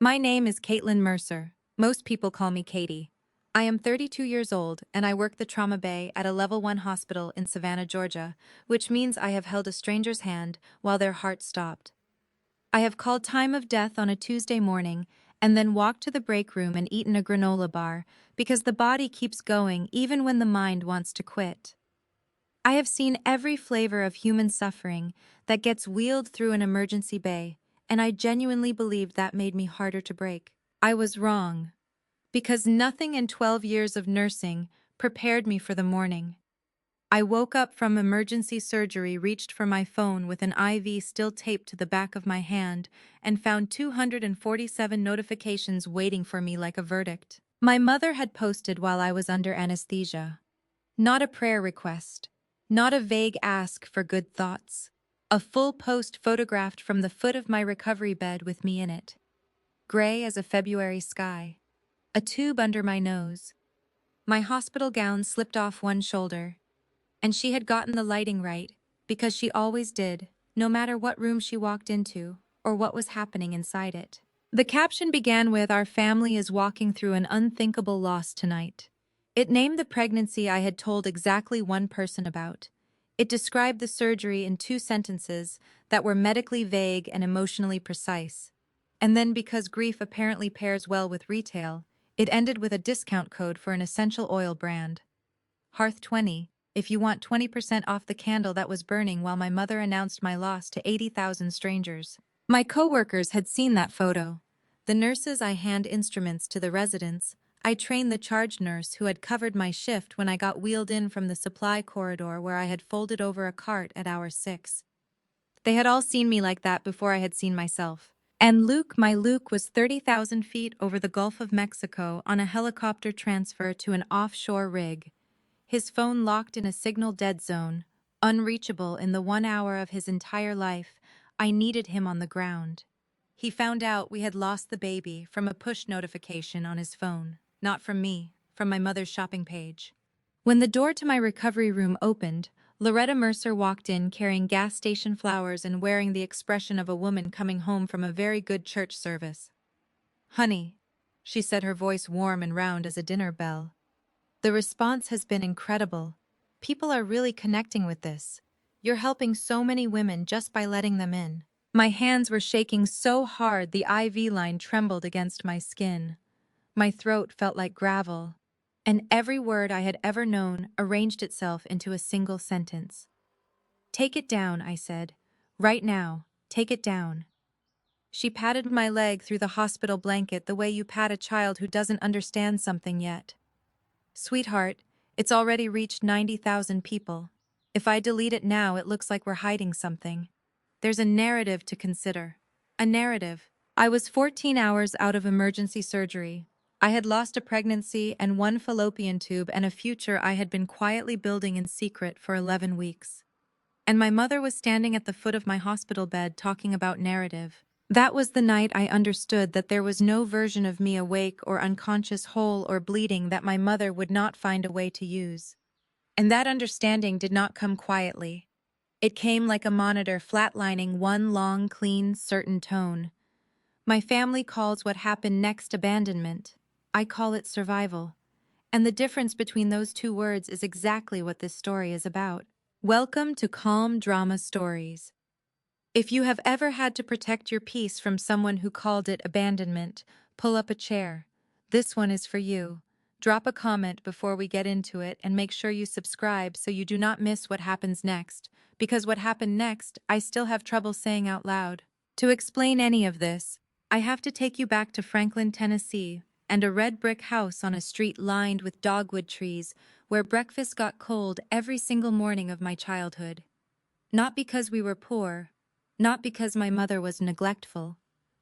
My name is Caitlin Mercer. Most people call me Katie. I am 32 years old and I work the trauma bay at a level 1 hospital in Savannah, Georgia, which means I have held a stranger's hand while their heart stopped. I have called time of death on a Tuesday morning and then walked to the break room and eaten a granola bar because the body keeps going even when the mind wants to quit. I have seen every flavor of human suffering that gets wheeled through an emergency bay, and I genuinely believed that made me harder to break. I was wrong, because nothing in 12 years of nursing prepared me for the morning. I woke up from emergency surgery, reached for my phone with an IV still taped to the back of my hand, and found 247 notifications waiting for me like a verdict. My mother had posted while I was under anesthesia. Not a prayer request. Not a vague ask for good thoughts. A full post photographed from the foot of my recovery bed with me in it. Gray as a February sky. A tube under my nose. My hospital gown slipped off one shoulder. And she had gotten the lighting right, because she always did, no matter what room she walked into, or what was happening inside it. The caption began with, "Our family is walking through an unthinkable loss tonight." It named the pregnancy I had told exactly one person about. It described the surgery in 2 sentences that were medically vague and emotionally precise. And then, because grief apparently pairs well with retail, it ended with a discount code for an essential oil brand. Hearth 20, if you want 20% off the candle that was burning while my mother announced my loss to 80,000 strangers. My coworkers had seen that photo. The nurses I hand instruments to the residents. I trained the charge nurse who had covered my shift when I got wheeled in from the supply corridor where I had folded over a cart at hour 6. They had all seen me like that before I had seen myself. And Luke, my Luke, was 30,000 feet over the Gulf of Mexico on a helicopter transfer to an offshore rig. His phone locked in a signal dead zone, unreachable in the 1 hour of his entire life. I needed him on the ground. He found out we had lost the baby from a push notification on his phone, not from me, from my mother's shopping page. When the door to my recovery room opened, Loretta Mercer walked in carrying gas station flowers and wearing the expression of a woman coming home from a very good church service. "Honey," she said, her voice warm and round as a dinner bell. "The response has been incredible. People are really connecting with this. You're helping so many women just by letting them in." My hands were shaking so hard the IV line trembled against my skin. My throat felt like gravel, and every word I had ever known arranged itself into a single sentence. "Take it down," I said. "Right now, take it down." She patted my leg through the hospital blanket the way you pat a child who doesn't understand something yet. "Sweetheart, it's already reached 90,000 people. If I delete it now, it looks like we're hiding something. There's a narrative to consider. A narrative." I was 14 hours out of emergency surgery. I had lost a pregnancy and 1 fallopian tube and a future I had been quietly building in secret for 11 weeks. And my mother was standing at the foot of my hospital bed talking about narrative. That was the night I understood that there was no version of me awake or unconscious, whole or bleeding, that my mother would not find a way to use. And that understanding did not come quietly. It came like a monitor flatlining one long, clean, certain tone. My family calls what happened next abandonment. I call it survival. And the difference between those two words is exactly what this story is about. Welcome to Calm Drama Stories. If you have ever had to protect your peace from someone who called it abandonment, pull up a chair. This one is for you. Drop a comment before we get into it and make sure you subscribe so you do not miss what happens next, because what happened next, I still have trouble saying out loud. To explain any of this, I have to take you back to Franklin, Tennessee, and a red brick house on a street lined with dogwood trees where breakfast got cold every single morning of my childhood. Not because we were poor, not because my mother was neglectful,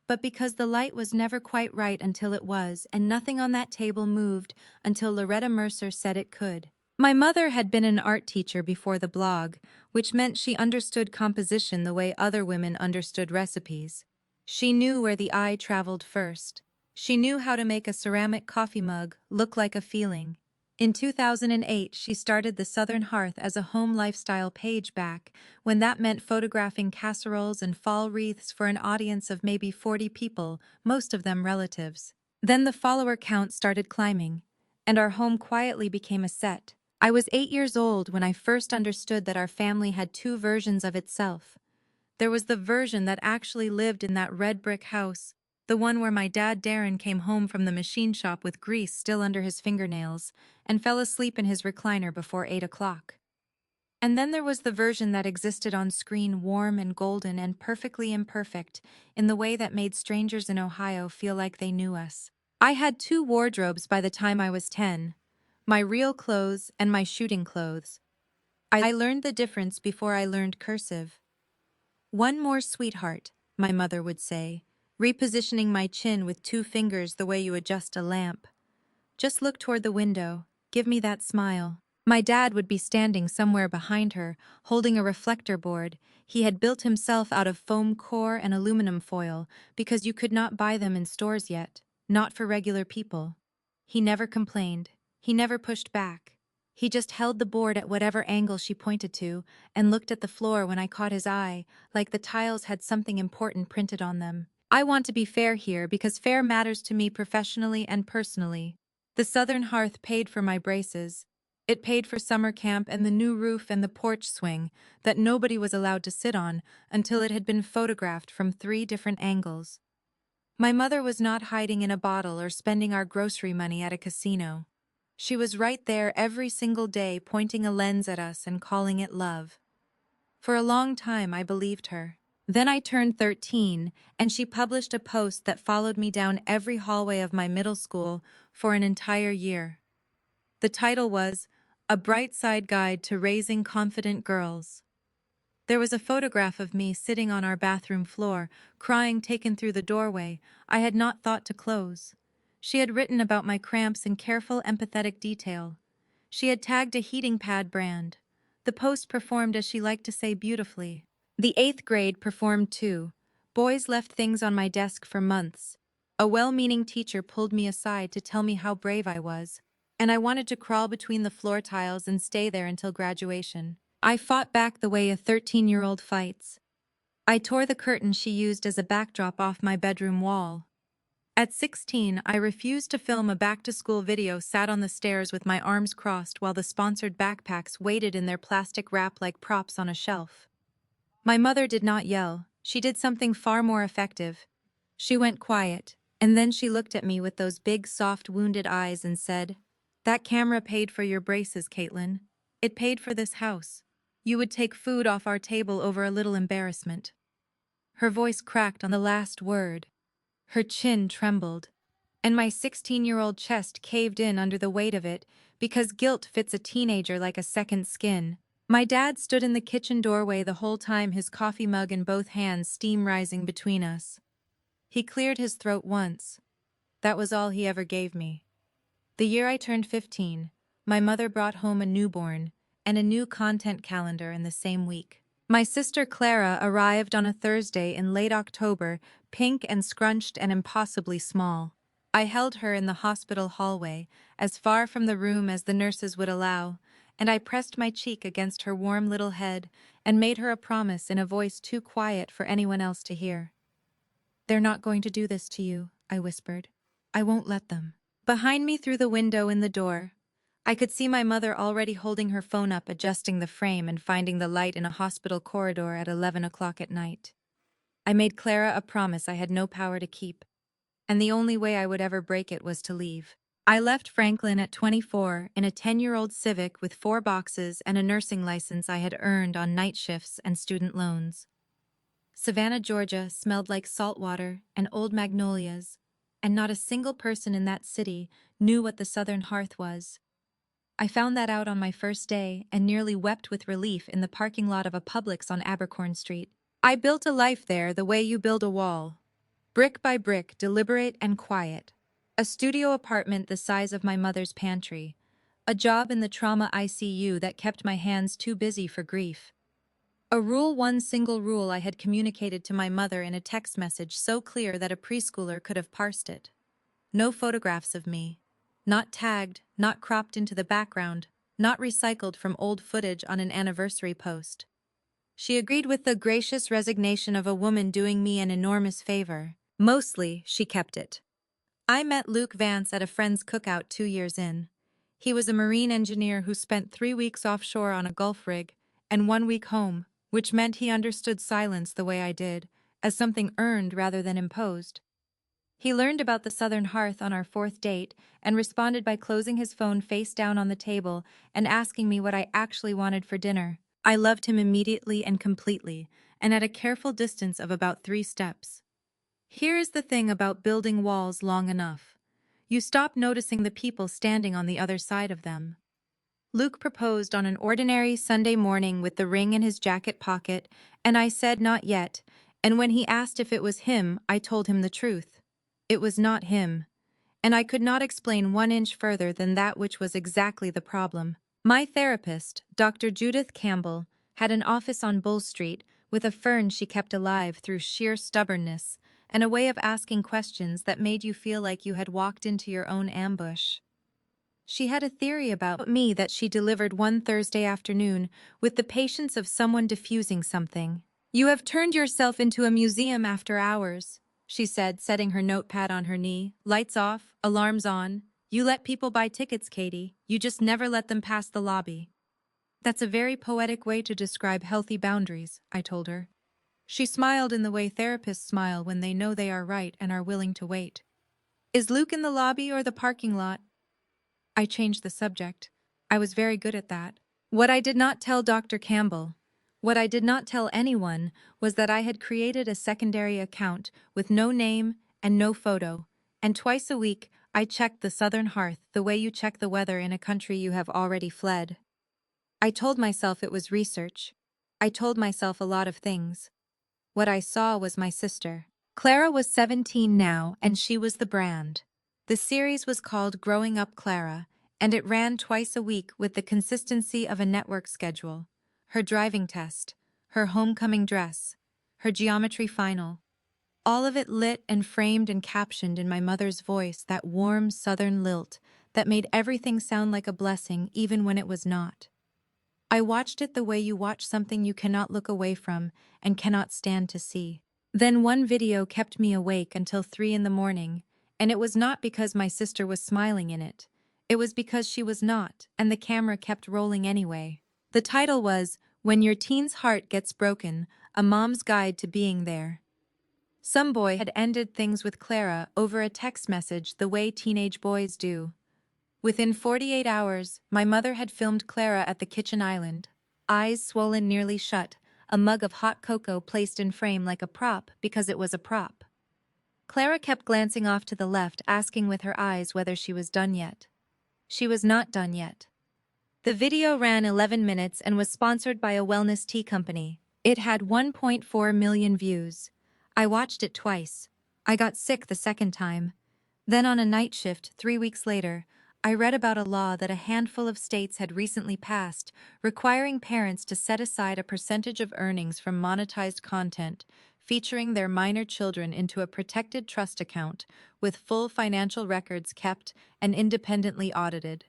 but because the light was never quite right until it was, and nothing on that table moved until Loretta Mercer said it could. My mother had been an art teacher before the blog, which meant she understood composition the way other women understood recipes. She knew where the eye traveled first. She knew how to make a ceramic coffee mug look like a feeling. In 2008, she started the Southern Hearth as a home lifestyle page back when that meant photographing casseroles and fall wreaths for an audience of maybe 40 people, most of them relatives. Then the follower count started climbing, and our home quietly became a set. I was 8 years old when I first understood that our family had two versions of itself. There was the version that actually lived in that red brick house, the one where my dad Darren came home from the machine shop with grease still under his fingernails and fell asleep in his recliner before 8 o'clock. And then there was the version that existed on screen, warm and golden and perfectly imperfect, in the way that made strangers in Ohio feel like they knew us. I had two wardrobes by the time I was 10, my real clothes and my shooting clothes. I learned the difference before I learned cursive. "One more, sweetheart," my mother would say, repositioning my chin with two fingers the way you adjust a lamp. "Just look toward the window. Give me that smile." My dad would be standing somewhere behind her, holding a reflector board he had built himself out of foam core and aluminum foil because you could not buy them in stores yet, not for regular people. He never complained. He never pushed back. He just held the board at whatever angle she pointed to and looked at the floor when I caught his eye, like the tiles had something important printed on them. I want to be fair here because fair matters to me professionally and personally. The Southern Hearth paid for my braces. It paid for summer camp and the new roof and the porch swing that nobody was allowed to sit on until it had been photographed from 3 different angles. My mother was not hiding in a bottle or spending our grocery money at a casino. She was right there every single day pointing a lens at us and calling it love. For a long time I believed her. Then I turned 13, and she published a post that followed me down every hallway of my middle school for an entire year. The title was "A Bright Side Guide to Raising Confident Girls." There was a photograph of me sitting on our bathroom floor, crying taken through the doorway I had not thought to close. She had written about my cramps in careful, empathetic detail. She had tagged a heating pad brand. The post performed as she liked to say beautifully. The 8th grade performed too. Boys left things on my desk for months. A well-meaning teacher pulled me aside to tell me how brave I was, and I wanted to crawl between the floor tiles and stay there until graduation. I fought back the way a 13-year-old fights. I tore the curtain she used as a backdrop off my bedroom wall. At 16, I refused to film a back-to-school video, sat on the stairs with my arms crossed while the sponsored backpacks waited in their plastic wrap like props on a shelf. My mother did not yell. She did something far more effective. She went quiet, and then she looked at me with those big, soft, wounded eyes and said, "That camera paid for your braces, Caitlin. It paid for this house. You would take food off our table over a little embarrassment." Her voice cracked on the last word. Her chin trembled, and my 16-year-old chest caved in under the weight of it because guilt fits a teenager like a second skin. My dad stood in the kitchen doorway the whole time, his coffee mug in both hands, steam rising between us. He cleared his throat once. That was all he ever gave me. The year I turned 15, my mother brought home a newborn and a new content calendar in the same week. My sister Clara arrived on a Thursday in late October, pink and scrunched and impossibly small. I held her in the hospital hallway, as far from the room as the nurses would allow, and I pressed my cheek against her warm little head and made her a promise in a voice too quiet for anyone else to hear. "They're not going to do this to you," I whispered. "I won't let them." Behind me through the window in the door, I could see my mother already holding her phone up, adjusting the frame and finding the light in a hospital corridor at 11 o'clock at night. I made Clara a promise I had no power to keep, and the only way I would ever break it was to leave. I left Franklin at 24 in a 10-year-old Civic with 4 boxes and a nursing license I had earned on night shifts and student loans. Savannah, Georgia smelled like salt water and old magnolias, and not a single person in that city knew what the Southern Hearth was. I found that out on my first day and nearly wept with relief in the parking lot of a Publix on Abercorn Street. I built a life there the way you build a wall. Brick by brick, deliberate and quiet. A studio apartment the size of my mother's pantry. A job in the trauma ICU that kept my hands too busy for grief. One single rule I had communicated to my mother in a text message so clear that a preschooler could have parsed it. No photographs of me. not tagged, not cropped into the background, not recycled from old footage on an anniversary post. She agreed with the gracious resignation of a woman doing me an enormous favor. Mostly, she kept it. I met Luke Vance at a friend's cookout 2 years in. He was a marine engineer who spent 3 weeks offshore on a Gulf rig and 1 week home, which meant he understood silence the way I did, as something earned rather than imposed. He learned about the Southern Hearth on our fourth date and responded by closing his phone face down on the table and asking me what I actually wanted for dinner. I loved him immediately and completely, and at a careful distance of about 3 steps. Here is the thing about building walls long enough. You stop noticing the people standing on the other side of them. Luke proposed on an ordinary Sunday morning with the ring in his jacket pocket, and I said not yet, and when he asked if it was him, I told him the truth. It was not him, and I could not explain 1 inch further than that, which was exactly the problem. My therapist, Dr. Judith Campbell, had an office on Bull Street with a fern she kept alive through sheer stubbornness and a way of asking questions that made you feel like you had walked into your own ambush. She had a theory about me that she delivered one Thursday afternoon with the patience of someone diffusing something. "You have turned yourself into a museum after hours," she said, setting her notepad on her knee. "Lights off, alarms on. You let people buy tickets, Katie. You just never let them pass the lobby." "That's a very poetic way to describe healthy boundaries," I told her. She smiled in the way therapists smile when they know they are right and are willing to wait. "Is Luke in the lobby or the parking lot?" I changed the subject. I was very good at that. What I did not tell Dr. Campbell, what I did not tell anyone, was that I had created a secondary account with no name and no photo, and twice a week I checked the Southern Hearth the way you check the weather in a country you have already fled. I told myself it was research. I told myself a lot of things. What I saw was my sister. Clara was 17 now, and she was the brand. The series was called Growing Up Clara, and it ran twice a week with the consistency of a network schedule. Her driving test, her homecoming dress, her geometry final. All of it lit and framed and captioned in my mother's voice, that warm southern lilt that made everything sound like a blessing even when it was not. I watched it the way you watch something you cannot look away from and cannot stand to see. Then one video kept me awake until 3 in the morning, and it was not because my sister was smiling in it. It was because she was not, and the camera kept rolling anyway. The title was, "When Your Teen's Heart Gets Broken, A Mom's Guide to Being There." Some boy had ended things with Clara over a text message the way teenage boys do. Within 48 hours, my mother had filmed Clara at the kitchen island, eyes swollen nearly shut, a mug of hot cocoa placed in frame like a prop because it was a prop. Clara kept glancing off to the left, asking with her eyes whether she was done yet. She was not done yet. The video ran 11 minutes and was sponsored by a wellness tea company. It had 1.4 million views. I watched it twice. I got sick the second time. Then on a night shift 3 weeks later, I read about a law that a handful of states had recently passed, requiring parents to set aside a percentage of earnings from monetized content featuring their minor children into a protected trust account with full financial records kept and independently audited.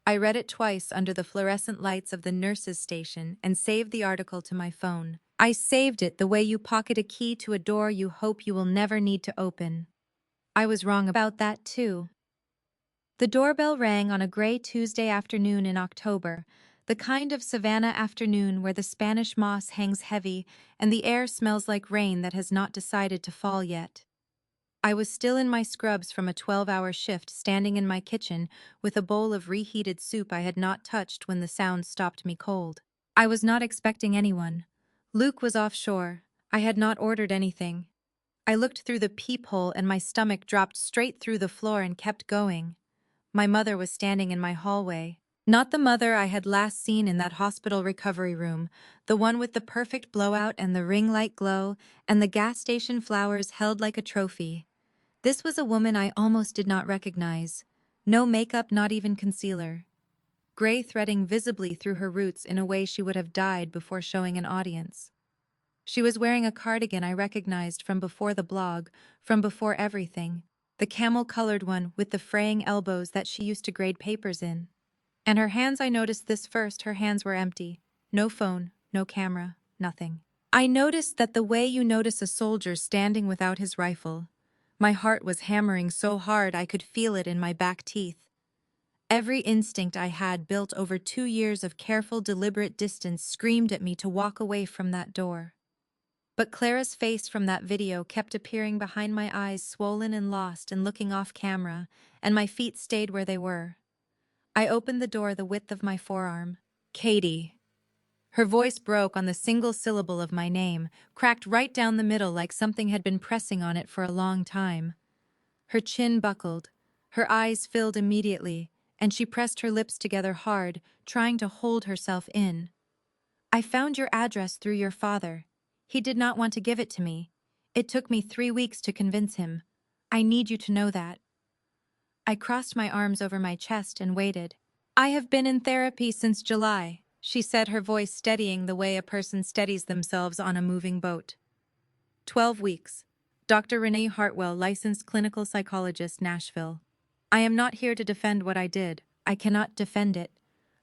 I read it twice under the fluorescent lights of the nurse's station and saved the article to my phone. I saved it the way you pocket a key to a door you hope you will never need to open. I was wrong about that too. The doorbell rang on a gray Tuesday afternoon in October, the kind of Savannah afternoon where the Spanish moss hangs heavy and the air smells like rain that has not decided to fall yet. I was still in my scrubs from a 12-hour shift, standing in my kitchen with a bowl of reheated soup I had not touched when the sound stopped me cold. I was not expecting anyone. Luke was offshore. I had not ordered anything. I looked through the peephole and my stomach dropped straight through the floor and kept going. My mother was standing in my hallway. Not the mother I had last seen in that hospital recovery room, the one with the perfect blowout and the ring light glow and the gas station flowers held like a trophy. This was a woman I almost did not recognize. No makeup, not even concealer. Gray threading visibly through her roots in a way she would have died before showing an audience. She was wearing a cardigan I recognized from before the blog, from before everything. the camel-colored one with the fraying elbows that she used to grade papers in. And her hands, I noticed this first, her hands were empty. No phone, no camera, nothing. I noticed that the way you notice a soldier standing without his rifle. My heart was hammering so hard I could feel it in my back teeth. Every instinct I had built over 2 years of careful, deliberate distance screamed at me to walk away from that door. But Clara's face from that video kept appearing behind my eyes, swollen and lost and looking off camera, and my feet stayed where they were. I opened the door the width of my forearm. Katie. Her voice broke on the single syllable of my name, cracked right down the middle like something had been pressing on it for a long time. Her chin buckled, her eyes filled immediately, and she pressed her lips together hard, trying to hold herself in. I found your address through your father. He did not want to give it to me. It took me 3 weeks to convince him. I need you to know that. I crossed my arms over my chest and waited. I have been in therapy since July, she said, her voice steadying the way a person steadies themselves on a moving boat. 12 weeks. Dr. Renee Hartwell, licensed clinical psychologist, Nashville. I am not here to defend what I did. I cannot defend it.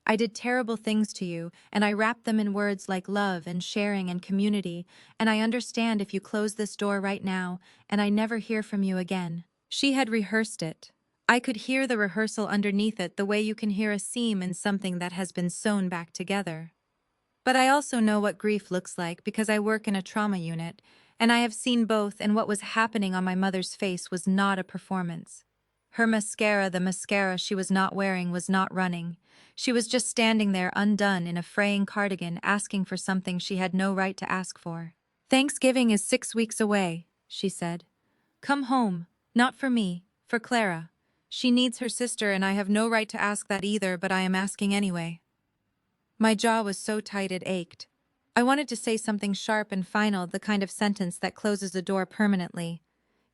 I did terrible things to you, and I wrapped them in words like love and sharing and community, and I understand if you close this door right now, and I never hear from you again. She had rehearsed it. I could hear the rehearsal underneath it, the way you can hear a seam in something that has been sewn back together. But I also know what grief looks like because I work in a trauma unit, and I have seen both, and what was happening on my mother's face was not a performance. Her mascara, the mascara she was not wearing, was not running. She was just standing there undone in a fraying cardigan, asking for something she had no right to ask for. Thanksgiving is 6 weeks away, she said. Come home, not for me, for Clara. She needs her sister, and I have no right to ask that either, but I am asking anyway. My jaw was so tight it ached. I wanted to say something sharp and final, the kind of sentence that closes a door permanently.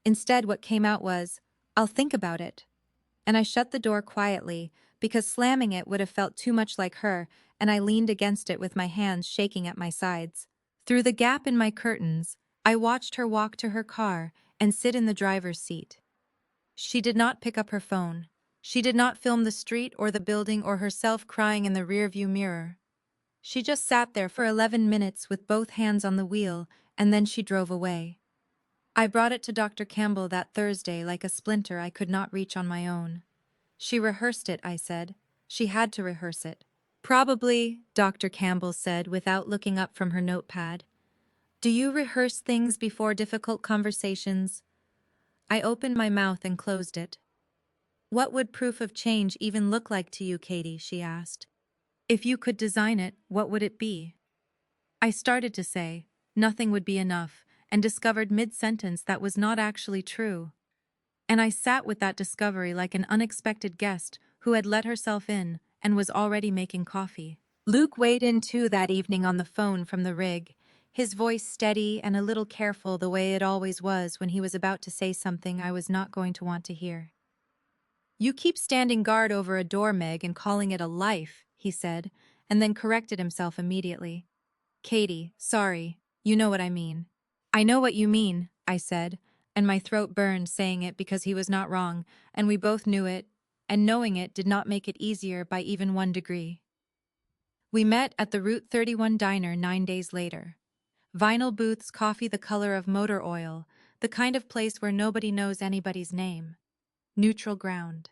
Instead, what came out was, I'll think about it. And I shut the door quietly, because slamming it would have felt too much like her, and I leaned against it with my hands shaking at my sides. Through the gap in my curtains, I watched her walk to her car and sit in the driver's seat. She did not pick up her phone. She did not film the street or the building or herself crying in the rearview mirror. She just sat there for 11 minutes with both hands on the wheel, and then she drove away. I brought it to Dr. Campbell that Thursday like a splinter I could not reach on my own. She rehearsed it, I said. She had to rehearse it. Probably, Dr. Campbell said without looking up from her notepad. Do you rehearse things before difficult conversations? I opened my mouth and closed it. What would proof of change even look like to you, Katie? She asked. If you could design it, what would it be? I started to say, nothing would be enough, and discovered mid-sentence that was not actually true. And I sat with that discovery like an unexpected guest who had let herself in and was already making coffee. Luke weighed in too that evening on the phone from the rig, his voice steady and a little careful the way it always was when he was about to say something I was not going to want to hear. You keep standing guard over a door, Meg, and calling it a life, he said, and then corrected himself immediately. Katie, sorry, you know what I mean. I know what you mean, I said, and my throat burned saying it because he was not wrong, and we both knew it, and knowing it did not make it easier by even 1 degree. We met at the Route 31 diner 9 days later. Vinyl booths, coffee the color of motor oil, the kind of place where nobody knows anybody's name. Neutral ground.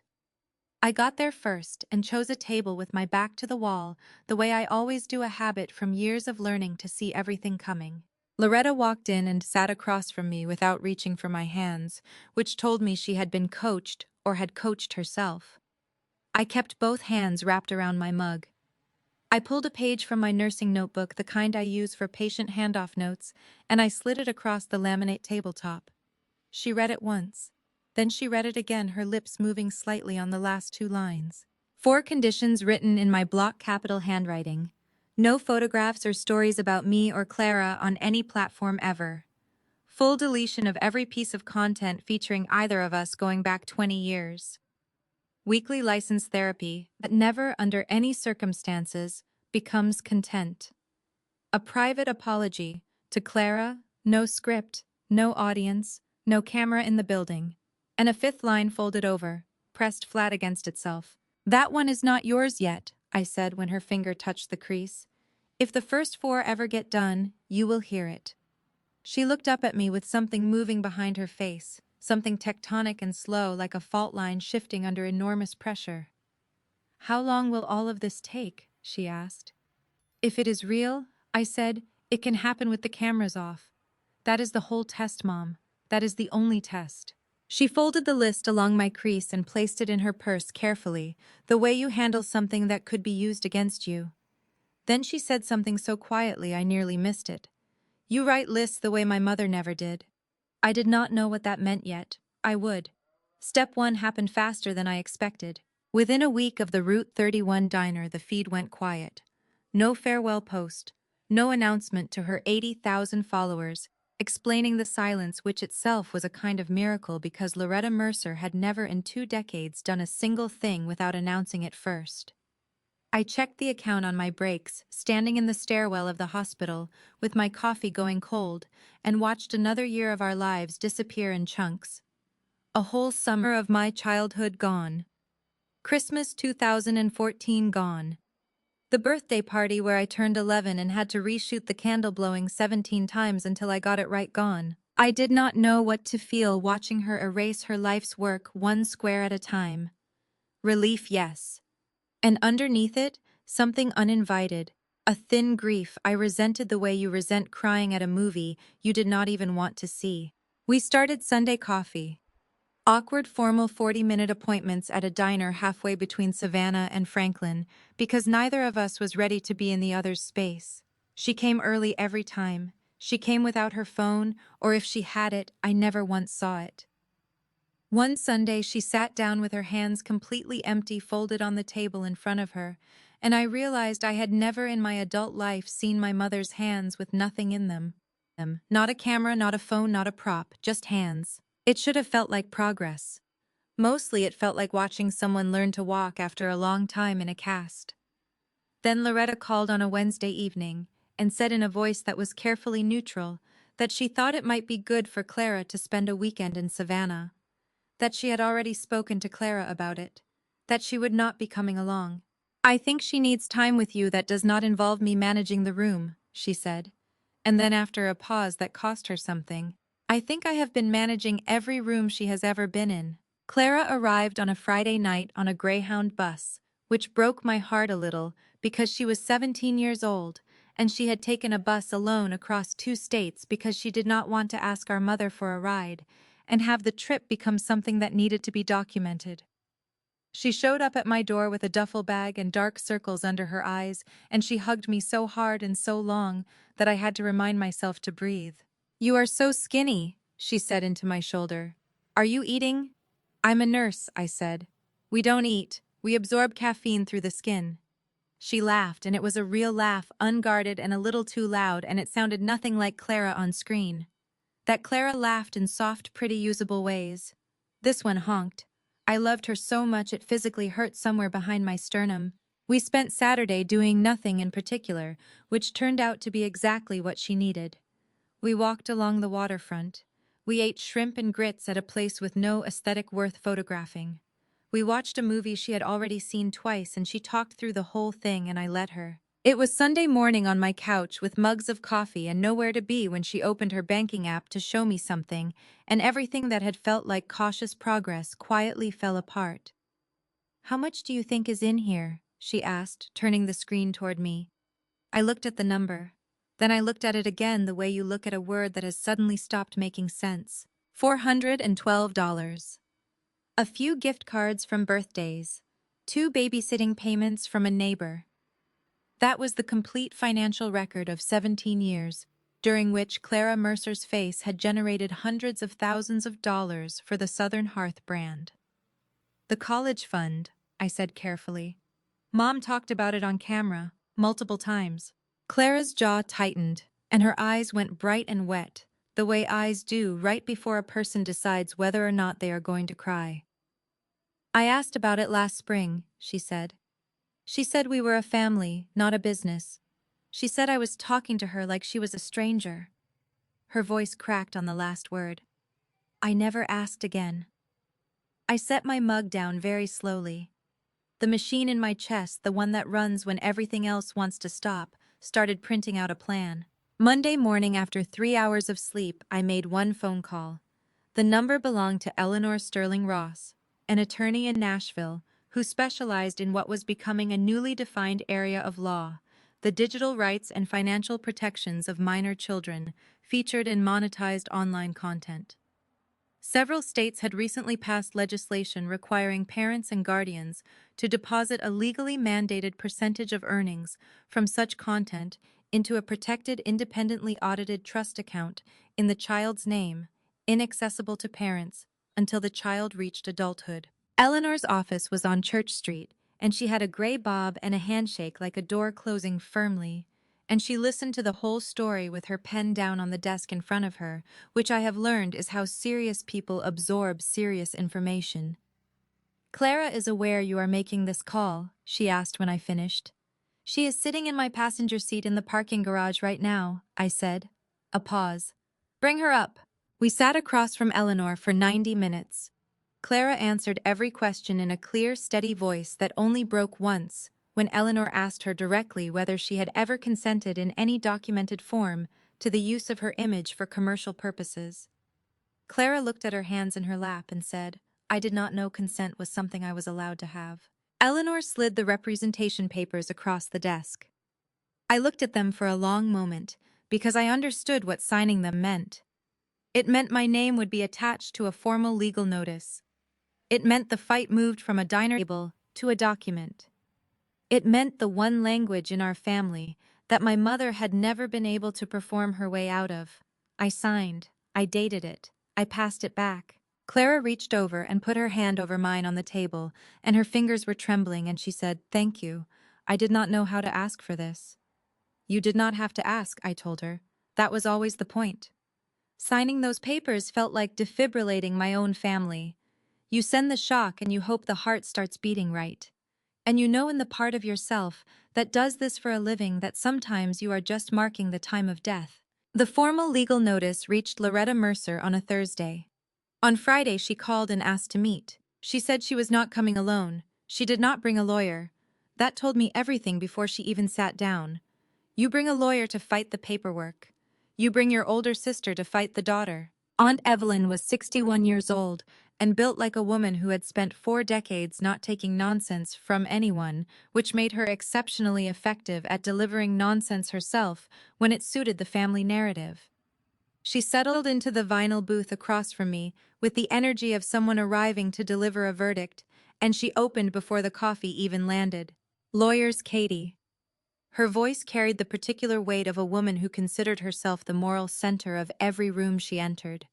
I got there first and chose a table with my back to the wall, the way I always do, a habit from years of learning to see everything coming. Loretta walked in and sat across from me without reaching for my hands, which told me she had been coached or had coached herself. I kept both hands wrapped around my mug. I pulled a page from my nursing notebook, the kind I use for patient handoff notes, and I slid it across the laminate tabletop. She read it once. Then she read it again, her lips moving slightly on the last 2 lines. 4 conditions written in my block capital handwriting. No photographs or stories about me or Clara on any platform ever. Full deletion of every piece of content featuring either of us going back 20 years. Weekly licensed therapy that never, under any circumstances, becomes content. A private apology to Clara, no script, no audience, no camera in the building. and a fifth line folded over, pressed flat against itself. "That one is not yours yet," I said when her finger touched the crease. "If the first four ever get done, you will hear it." She looked up at me with something moving behind her face, something tectonic and slow like a fault line shifting under enormous pressure. "How long will all of this take?" she asked. "If it is real," I said, "it can happen with the cameras off. That is the whole test, Mom. That is the only test." She folded the list along my crease and placed it in her purse carefully, the way you handle something that could be used against you. Then she said something so quietly I nearly missed it. "You write lists the way my mother never did." I did not know what that meant yet. I would. Step 1 happened faster than I expected. Within a week of the Route 31 diner, the feed went quiet. No farewell post, no announcement to her 80,000 followers, explaining the silence, which itself was a kind of miracle because Loretta Mercer had never in 2 decades done a single thing without announcing it first. I checked the account on my breaks, standing in the stairwell of the hospital, with my coffee going cold, and watched another year of our lives disappear in chunks. A whole summer of my childhood gone. Christmas 2014 gone. The birthday party where I turned 11 and had to reshoot the candle blowing 17 times until I got it right gone. I did not know what to feel watching her erase her life's work one square at a time. Relief, yes. And underneath it, something uninvited. A thin grief. I resented the way you resent crying at a movie you did not even want to see. We started Sunday coffee. Awkward formal 40-minute appointments at a diner halfway between Savannah and Franklin, because neither of us was ready to be in the other's space. She came early every time. She came without her phone, or if she had it, I never once saw it. One Sunday she sat down with her hands completely empty folded on the table in front of her, and I realized I had never in my adult life seen my mother's hands with nothing in them. Not a camera, not a phone, not a prop, just hands. It should have felt like progress. Mostly it felt like watching someone learn to walk after a long time in a cast. Then Loretta called on a Wednesday evening and said in a voice that was carefully neutral that she thought it might be good for Clara to spend a weekend in Savannah. That she had already spoken to Clara about it. That she would not be coming along. "I think she needs time with you that does not involve me managing the room," she said. And then after a pause that cost her something, "I think I have been managing every room she has ever been in." Clara arrived on a Friday night on a Greyhound bus, which broke my heart a little because she was 17 years old, and she had taken a bus alone across 2 states because she did not want to ask our mother for a ride and have the trip become something that needed to be documented. She showed up at my door with a duffel bag and dark circles under her eyes, and she hugged me so hard and so long that I had to remind myself to breathe. "You are so skinny," she said into my shoulder. "Are you eating?" "I'm a nurse," I said. "We don't eat. We absorb caffeine through the skin." She laughed, and it was a real laugh, unguarded and a little too loud, and it sounded nothing like Clara on screen. That Clara laughed in soft, pretty, usable ways. This one honked. I loved her so much it physically hurt somewhere behind my sternum. We spent Saturday doing nothing in particular, which turned out to be exactly what she needed. We walked along the waterfront. We ate shrimp and grits at a place with no aesthetic worth photographing. We watched a movie she had already seen twice, and she talked through the whole thing, and I let her. It was Sunday morning on my couch with mugs of coffee and nowhere to be when she opened her banking app to show me something, and everything that had felt like cautious progress quietly fell apart. "How much do you think is in here?" she asked, turning the screen toward me. I looked at the number. Then I looked at it again the way you look at a word that has suddenly stopped making sense. $412. A few gift cards from birthdays. 2 babysitting payments from a neighbor. That was the complete financial record of 17 years, during which Clara Mercer's face had generated hundreds of thousands of dollars for the Southern Hearth brand. "The college fund," I said carefully. "Mom talked about it on camera, multiple times." Clara's jaw tightened, and her eyes went bright and wet, the way eyes do right before a person decides whether or not they are going to cry. "I asked about it last spring," she said. "She said we were a family, not a business. She said I was talking to her like she was a stranger." Her voice cracked on the last word. "I never asked again." I set my mug down very slowly. The machine in my chest, the one that runs when everything else wants to stop, started printing out a plan. Monday morning, after 3 hours of sleep, I made one phone call. The number belonged to Eleanor Sterling Ross, an attorney in Nashville who specialized in what was becoming a newly defined area of law, the digital rights and financial protections of minor children featured in monetized online content. Several states had recently passed legislation requiring parents and guardians to deposit a legally mandated percentage of earnings from such content into a protected, independently audited trust account in the child's name, inaccessible to parents, until the child reached adulthood. Eleanor's office was on Church Street, and she had a gray bob and a handshake like a door closing firmly, and she listened to the whole story with her pen down on the desk in front of her, which I have learned is how serious people absorb serious information. "Clara is aware you are making this call," she asked when I finished. "She is sitting in my passenger seat in the parking garage right now," I said. A pause. "Bring her up." We sat across from Eleanor for 90 minutes. Clara answered every question in a clear, steady voice that only broke once, when Eleanor asked her directly whether she had ever consented in any documented form to the use of her image for commercial purposes. Clara looked at her hands in her lap and said, "I did not know consent was something I was allowed to have." Eleanor slid the representation papers across the desk. I looked at them for a long moment, because I understood what signing them meant. It meant my name would be attached to a formal legal notice. It meant the fight moved from a diner table to a document. It meant the one language in our family that my mother had never been able to perform her way out of. I signed. I dated it. I passed it back. Clara reached over and put her hand over mine on the table, and her fingers were trembling, and she said, "Thank you. I did not know how to ask for this." "You did not have to ask," I told her. "That was always the point." Signing those papers felt like defibrillating my own family. You send the shock and you hope the heart starts beating right. And you know in the part of yourself that does this for a living that sometimes you are just marking the time of death. The formal legal notice reached Loretta Mercer on a Thursday. On Friday, she called and asked to meet. She said she was not coming alone. She did not bring a lawyer. That told me everything before she even sat down. You bring a lawyer to fight the paperwork. You bring your older sister to fight the daughter. Aunt Evelyn was 61 years old and built like a woman who had spent 4 decades not taking nonsense from anyone, which made her exceptionally effective at delivering nonsense herself when it suited the family narrative. She settled into the vinyl booth across from me with the energy of someone arriving to deliver a verdict, and she opened before the coffee even landed. "Lawyers Katie." Her voice carried the particular weight of a woman who considered herself the moral center of every room she entered.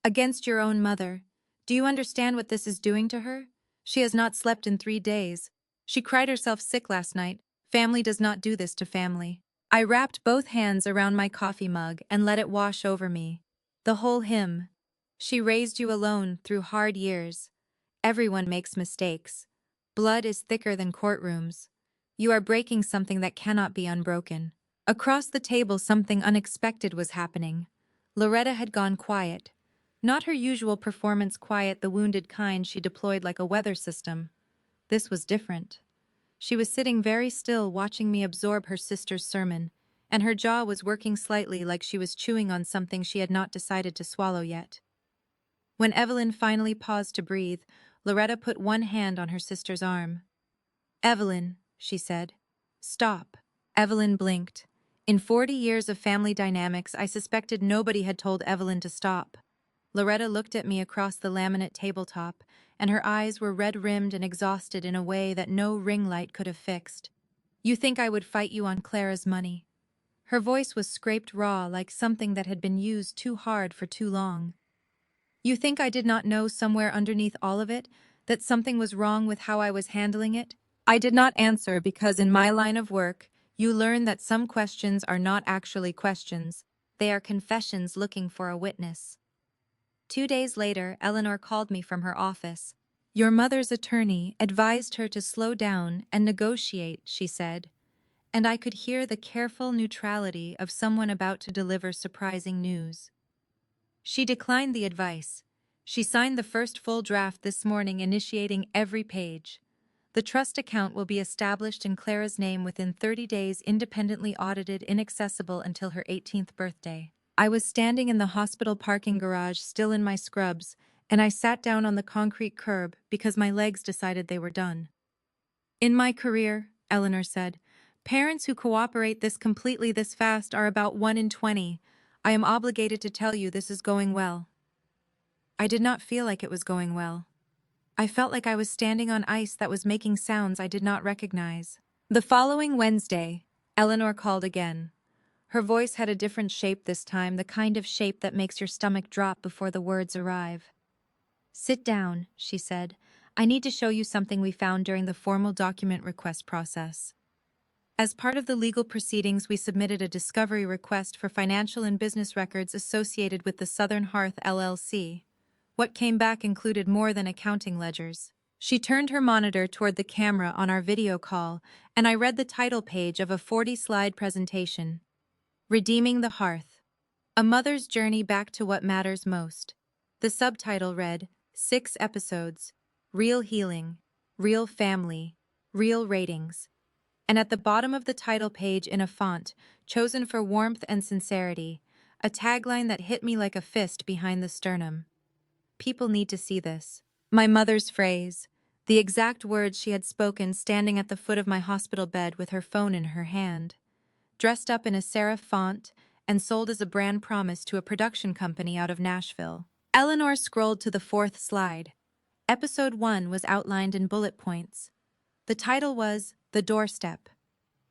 "Against your own mother. Do you understand what this is doing to her? She has not slept in 3 days. She cried herself sick last night. Family does not do this to family." I wrapped both hands around my coffee mug and let it wash over me. The whole hymn. "She raised you alone through hard years. Everyone makes mistakes. Blood is thicker than courtrooms. You are breaking something that cannot be unbroken." Across the table, something unexpected was happening. Loretta had gone quiet. Not her usual performance quiet, the wounded kind she deployed like a weather system. This was different. She was sitting very still, watching me absorb her sister's sermon, and her jaw was working slightly like she was chewing on something she had not decided to swallow yet. When Evelyn finally paused to breathe, Loretta put one hand on her sister's arm. "Evelyn," she said. "Stop." Evelyn blinked. In 40 years of family dynamics, I suspected nobody had told Evelyn to stop. Loretta looked at me across the laminate tabletop, and her eyes were red-rimmed and exhausted in a way that no ring light could have fixed. "You think I would fight you on Clara's money?" Her voice was scraped raw, like something that had been used too hard for too long. "You think I did not know somewhere underneath all of it that something was wrong with how I was handling it?" I did not answer because in my line of work, you learn that some questions are not actually questions. They are confessions looking for a witness. 2 days later, Eleanor called me from her office. "Your mother's attorney advised her to slow down and negotiate," she said, and I could hear the careful neutrality of someone about to deliver surprising news. "She declined the advice. She signed the first full draft this morning, initiating every page. The trust account will be established in Clara's name within 30 days, independently audited, inaccessible until her 18th birthday. I was standing in the hospital parking garage, still in my scrubs, and I sat down on the concrete curb because my legs decided they were done. In my career, Eleanor said, parents who cooperate this completely this fast are about 1 in 20. I am obligated to tell you this is going well. I did not feel like it was going well. I felt like I was standing on ice that was making sounds I did not recognize. The following Wednesday, Eleanor called again. Her voice had a different shape this time, the kind of shape that makes your stomach drop before the words arrive. Sit down, she said. I need to show you something we found during the formal document request process. As part of the legal proceedings, we submitted a discovery request for financial and business records associated with the Southern Hearth LLC. What came back included more than accounting ledgers. She turned her monitor toward the camera on our video call, and I read the title page of a 40-slide presentation. Redeeming the Hearth. A Mother's Journey Back to What Matters Most. The subtitle read, 6 episodes, Real Healing, Real Family, Real Ratings. And at the bottom of the title page, in a font chosen for warmth and sincerity, a tagline that hit me like a fist behind the sternum. People need to see this. My mother's phrase, the exact words she had spoken standing at the foot of my hospital bed with her phone in her hand. Dressed up in a serif font and sold as a brand promise to a production company out of Nashville. Eleanor scrolled to the 4th slide. Episode 1 was outlined in bullet points. The title was The Doorstep.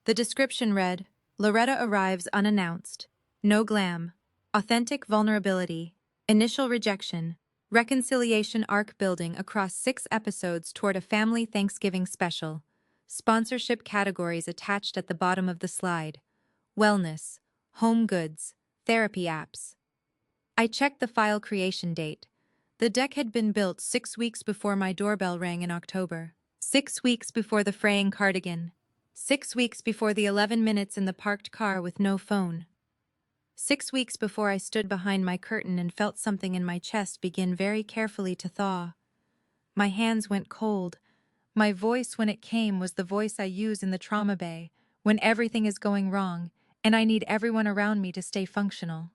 The description read, Loretta arrives unannounced. No glam. Authentic vulnerability. Initial rejection. Reconciliation arc building across 6 episodes toward a family Thanksgiving special. Sponsorship categories attached at the bottom of the slide. Wellness, home goods, therapy apps. I checked the file creation date. The deck had been built 6 weeks before my doorbell rang in October. 6 weeks before the fraying cardigan. 6 weeks before the 11 minutes in the parked car with no phone. 6 weeks before I stood behind my curtain and felt something in my chest begin very carefully to thaw. My hands went cold. My voice, when it came, was the voice I use in the trauma bay, when everything is going wrong, and I need everyone around me to stay functional.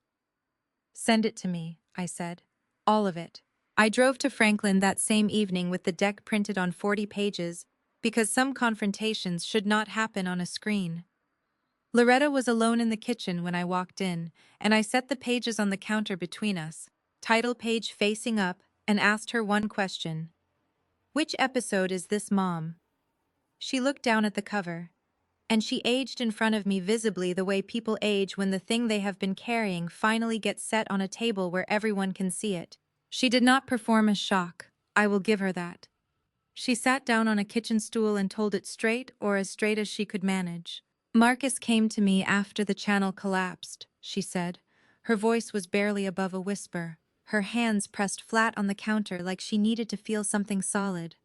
Send it to me, I said. All of it. I drove to Franklin that same evening with the deck printed on 40 pages, because some confrontations should not happen on a screen. Loretta was alone in the kitchen when I walked in, and I set the pages on the counter between us, title page facing up, and asked her one question. Which episode is this, Mom? She looked down at the cover, and she aged in front of me visibly the way people age when the thing they have been carrying finally gets set on a table where everyone can see it. She did not perform a shock. I will give her that. She sat down on a kitchen stool and told it straight, or as straight as she could manage. Marcus came to me after the channel collapsed, she said. Her voice was barely above a whisper, her hands pressed flat on the counter like she needed to feel something solid.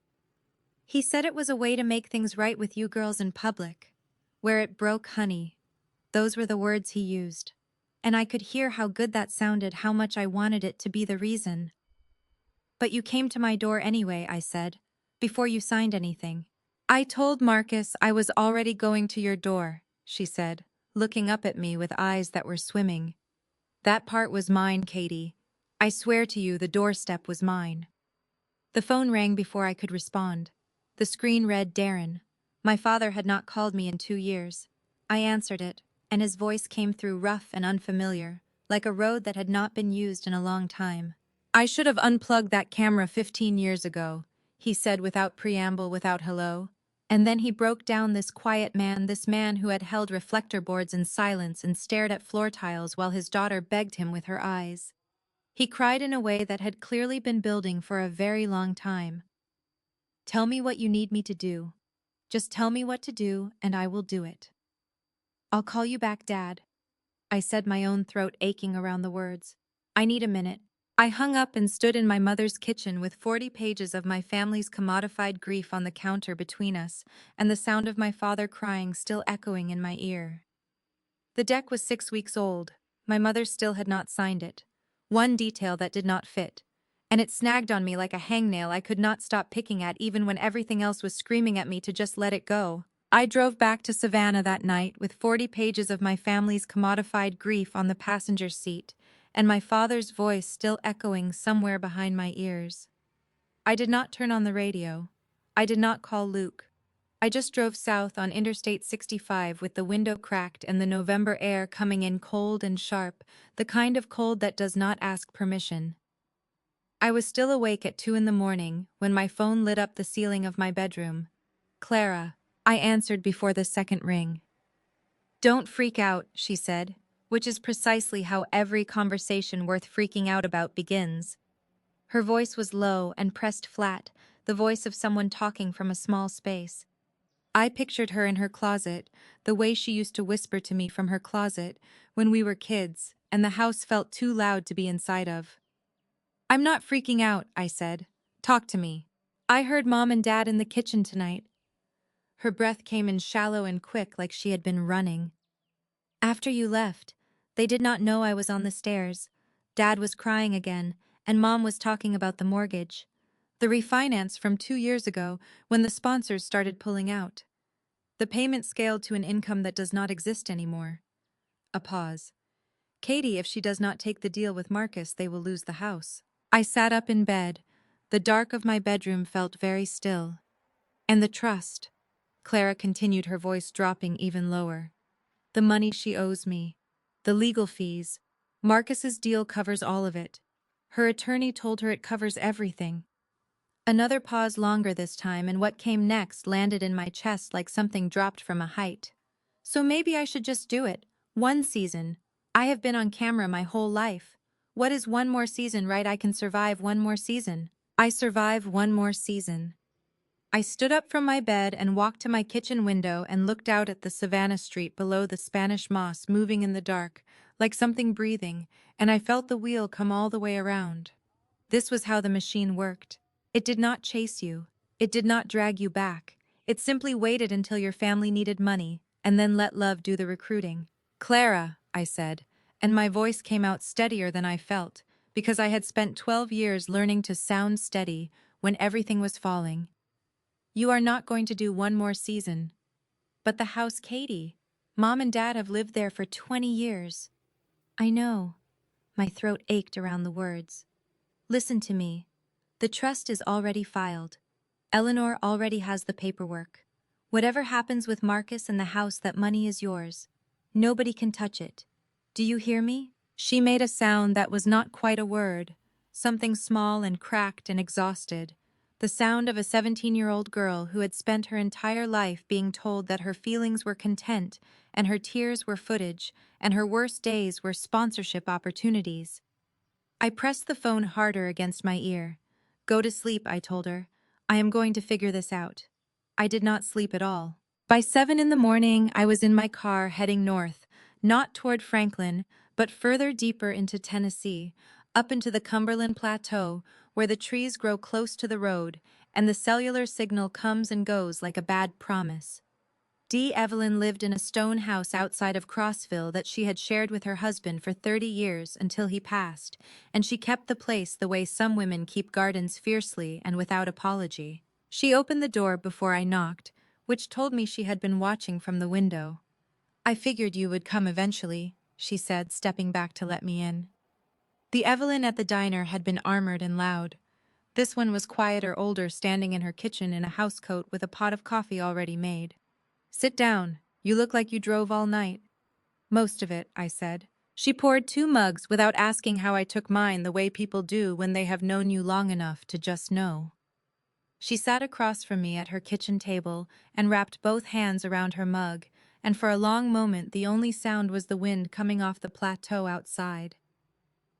He said it was a way to make things right with you girls in public. Where it broke, honey. Those were the words he used. And I could hear how good that sounded, how much I wanted it to be the reason. But you came to my door anyway, I said, before you signed anything. I told Marcus I was already going to your door, she said, looking up at me with eyes that were swimming. That part was mine, Katie. I swear to you the doorstep was mine. The phone rang before I could respond. The screen read Darren. My father had not called me in 2 years. I answered it, and his voice came through rough and unfamiliar, like a road that had not been used in a long time. I should have unplugged that camera 15 years ago, he said without preamble, without hello. And then he broke down, this quiet man, this man who had held reflector boards in silence and stared at floor tiles while his daughter begged him with her eyes. He cried in a way that had clearly been building for a very long time. Tell me what you need me to do. Just tell me what to do, and I will do it. I'll call you back, Dad. I said, my own throat aching around the words. I need a minute. I hung up and stood in my mother's kitchen with 40 pages of my family's commodified grief on the counter between us, and the sound of my father crying still echoing in my ear. The deck was 6 weeks old. My mother still had not signed it. One detail that did not fit. and it snagged on me like a hangnail I could not stop picking at even when everything else was screaming at me to just let it go. I drove back to Savannah that night with 40 pages of my family's commodified grief on the passenger seat, and my father's voice still echoing somewhere behind my ears. I did not turn on the radio. I did not call Luke. I just drove south on Interstate 65 with the window cracked and the November air coming in cold and sharp, the kind of cold that does not ask permission. I was still awake at 2 in the morning when my phone lit up the ceiling of my bedroom. "Clara," I answered before the second ring. "Don't freak out," she said, which is precisely how every conversation worth freaking out about begins. Her voice was low and pressed flat, the voice of someone talking from a small space. I pictured her in her closet, the way she used to whisper to me from her closet when we were kids, and the house felt too loud to be inside of. "I'm not freaking out," I said. "Talk to me. I heard Mom and Dad in the kitchen tonight." Her breath came in shallow and quick like she had been running. "After you left, they did not know I was on the stairs. Dad was crying again, and Mom was talking about the mortgage. The refinance from 2 years ago when the sponsors started pulling out. The payment scaled to an income that does not exist anymore." A pause. "Katie, if she does not take the deal with Marcus, they will lose the house." I sat up in bed. The dark of my bedroom felt very still. "And the trust," Clara continued, her voice dropping even lower. "The money she owes me. The legal fees. Marcus's deal covers all of it. Her attorney told her it covers everything." Another pause, longer this time, and what came next landed in my chest like something dropped from a height. "So maybe I should just do it. One season. I have been on camera my whole life. What is one more season, right? I can survive one more season. I survive one more season." I stood up from my bed and walked to my kitchen window and looked out at the Savannah street below, the Spanish moss moving in the dark, like something breathing, and I felt the wheel come all the way around. This was how the machine worked. It did not chase you. It did not drag you back. It simply waited until your family needed money, and then let love do the recruiting. "Clara," I said, and my voice came out steadier than I felt, because I had spent 12 years learning to sound steady when everything was falling. "You are not going to do one more season." "But the house, Katie. Mom and Dad have lived there for 20 years. "I know." My throat ached around the words. "Listen to me. The trust is already filed. Eleanor already has the paperwork. Whatever happens with Marcus and the house, that money is yours. Nobody can touch it. Do you hear me?" She made a sound that was not quite a word, something small and cracked and exhausted, the sound of a 17-year-old girl who had spent her entire life being told that her feelings were content and her tears were footage and her worst days were sponsorship opportunities. I pressed the phone harder against my ear. "Go to sleep," I told her. "I am going to figure this out." I did not sleep at all. By 7 in the morning, I was in my car heading north, not toward Franklin, but further deeper into Tennessee, up into the Cumberland Plateau, where the trees grow close to the road, and the cellular signal comes and goes like a bad promise. Evelyn lived in a stone house outside of Crossville that she had shared with her husband for 30 years until he passed, and she kept the place the way some women keep gardens, fiercely and without apology. She opened the door before I knocked, which told me she had been watching from the window. "I figured you would come eventually," she said, stepping back to let me in. The Evelyn at the diner had been armored and loud. This one was quieter, older, standing in her kitchen in a housecoat with a pot of coffee already made. "Sit down. You look like you drove all night." "Most of it," I said. She poured 2 mugs without asking how I took mine, the way people do when they have known you long enough to just know. She sat across from me at her kitchen table and wrapped both hands around her mug, and for a long moment the only sound was the wind coming off the plateau outside.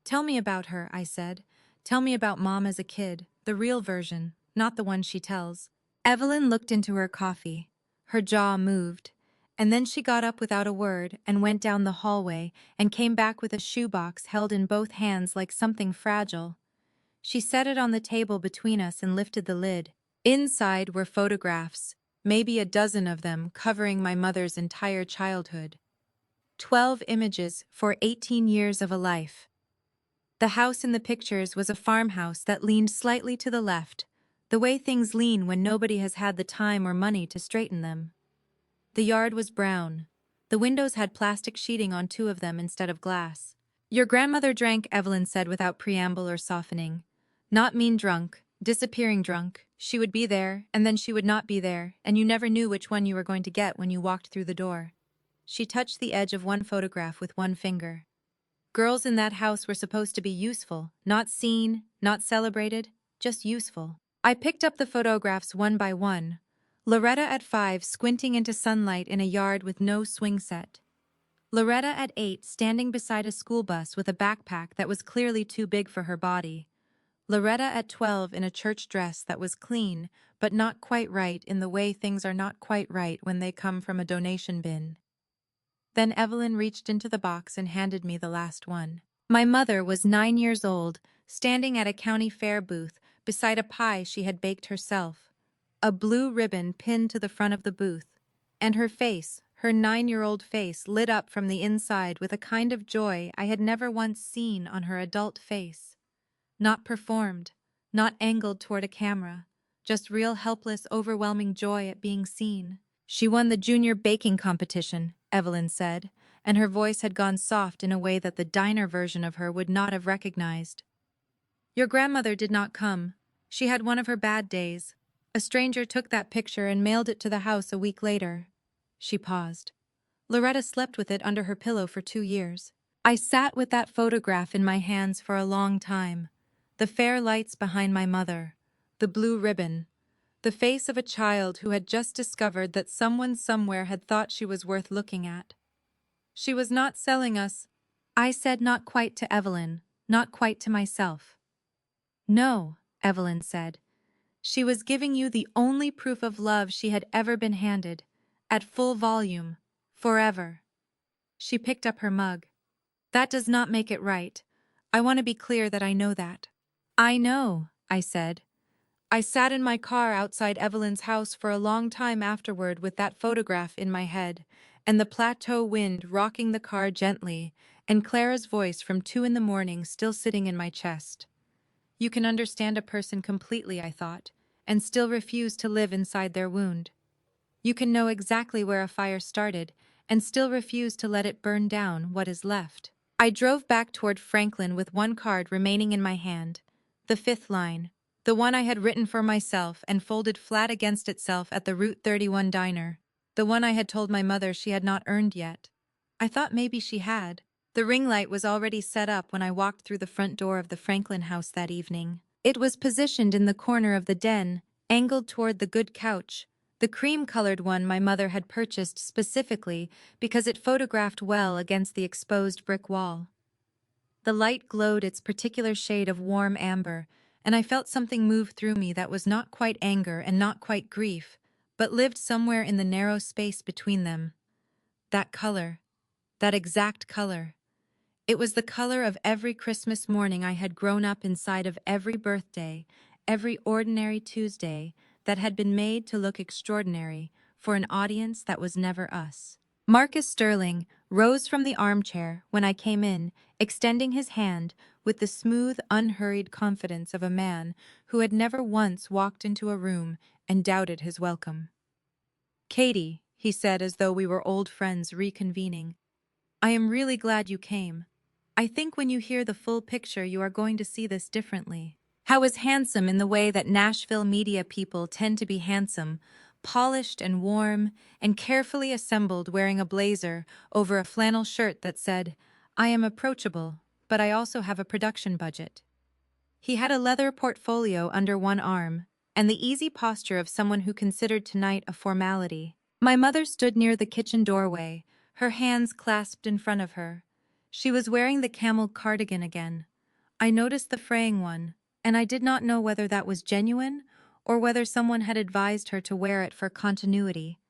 "Tell me about her," I said. "Tell me about Mom as a kid, the real version, not the one she tells." Evelyn looked into her coffee. Her jaw moved, and then she got up without a word and went down the hallway and came back with a shoebox held in both hands like something fragile. She set it on the table between us and lifted the lid. Inside were photographs, maybe a dozen of them, covering my mother's entire childhood. 12 images for 18 years of a life. The house in the pictures was a farmhouse that leaned slightly to the left, the way things lean when nobody has had the time or money to straighten them. The yard was brown. The windows had plastic sheeting on two of them instead of glass. Your grandmother drank, Evelyn said without preamble or softening. Not mean drunk, disappearing drunk. She would be there, and then she would not be there, and you never knew which one you were going to get when you walked through the door. She touched the edge of one photograph with one finger. Girls in that house were supposed to be useful, not seen, not celebrated, just useful. I picked up the photographs one by one. Loretta at 5 squinting into sunlight in a yard with no swing set. Loretta at 8 standing beside a school bus with a backpack that was clearly too big for her body. Loretta at 12 in a church dress that was clean, but not quite right in the way things are not quite right when they come from a donation bin. Then Evelyn reached into the box and handed me the last one. My mother was 9 years old, standing at a county fair booth beside a pie she had baked herself. A blue ribbon pinned to the front of the booth, and her face, her 9-year-old face, lit up from the inside with a kind of joy I had never once seen on her adult face. Not performed, not angled toward a camera, just real helpless, overwhelming joy at being seen. She won the junior baking competition, Evelyn said, and her voice had gone soft in a way that the diner version of her would not have recognized. Your grandmother did not come. She had one of her bad days. A stranger took that picture and mailed it to the house a week later. She paused. Loretta slept with it under her pillow for 2 years. I sat with that photograph in my hands for a long time. The fair lights behind my mother, the blue ribbon, the face of a child who had just discovered that someone somewhere had thought she was worth looking at. She was not selling us. I said not quite to Evelyn, not quite to myself. No, Evelyn said. She was giving you the only proof of love she had ever been handed, at full volume, forever. She picked up her mug. That does not make it right. I want to be clear that I know that. I know, I said. I sat in my car outside Evelyn's house for a long time afterward with that photograph in my head, and the plateau wind rocking the car gently, and Clara's voice from 2 in the morning still sitting in my chest. You can understand a person completely, I thought, and still refuse to live inside their wound. You can know exactly where a fire started, and still refuse to let it burn down what is left. I drove back toward Franklin with one card remaining in my hand, the 5th line, the one I had written for myself and folded flat against itself at the Route 31 diner, the one I had told my mother she had not earned yet. I thought maybe she had. The ring light was already set up when I walked through the front door of the Franklin house that evening. It was positioned in the corner of the den, angled toward the good couch, the cream-colored one my mother had purchased specifically because it photographed well against the exposed brick wall. The light glowed its particular shade of warm amber, and I felt something move through me that was not quite anger and not quite grief, but lived somewhere in the narrow space between them. That color, that exact color. It was the color of every Christmas morning I had grown up inside of, every birthday, every ordinary Tuesday that had been made to look extraordinary for an audience that was never us. Marcus Sterling rose from the armchair when I came in, extending his hand with the smooth, unhurried confidence of a man who had never once walked into a room and doubted his welcome. "Katie," he said as though we were old friends reconvening, "I am really glad you came. I think when you hear the full picture you are going to see this differently. How is handsome in the way that Nashville media people tend to be handsome, polished and warm, and carefully assembled wearing a blazer over a flannel shirt that said, 'I am approachable, but I also have a production budget.'" He had a leather portfolio under one arm, and the easy posture of someone who considered tonight a formality. My mother stood near the kitchen doorway, her hands clasped in front of her. She was wearing the camel cardigan again. I noticed the fraying one, and I did not know whether that was genuine or whether someone had advised her to wear it for continuity.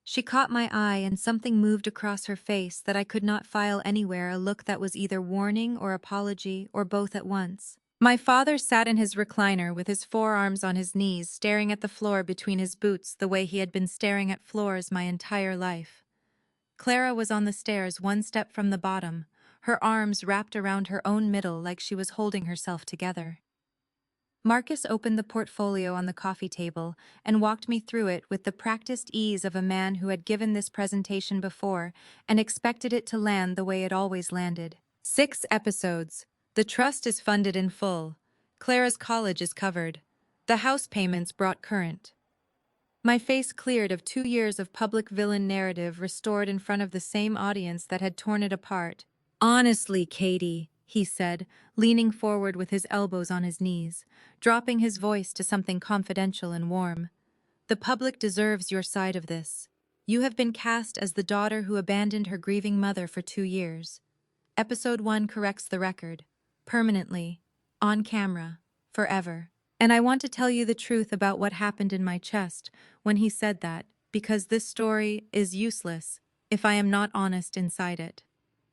She caught my eye and something moved across her face that I could not file anywhere, a look that was either warning or apology or both at once. My father sat in his recliner with his forearms on his knees, staring at the floor between his boots the way he had been staring at floors my entire life. Clara was on the stairs one step from the bottom, her arms wrapped around her own middle like she was holding herself together. Marcus opened the portfolio on the coffee table and walked me through it with the practiced ease of a man who had given this presentation before and expected it to land the way it always landed. 6 episodes. The trust is funded in full. Clara's college is covered. The house payments brought current. My face cleared of 2 years of public villain narrative restored in front of the same audience that had torn it apart. Honestly, Katie, he said, leaning forward with his elbows on his knees, dropping his voice to something confidential and warm. The public deserves your side of this. You have been cast as the daughter who abandoned her grieving mother for 2 years. Episode 1 corrects the record. Permanently. On camera. Forever. And I want to tell you the truth about what happened in my chest when he said that, because this story is useless if I am not honest inside it.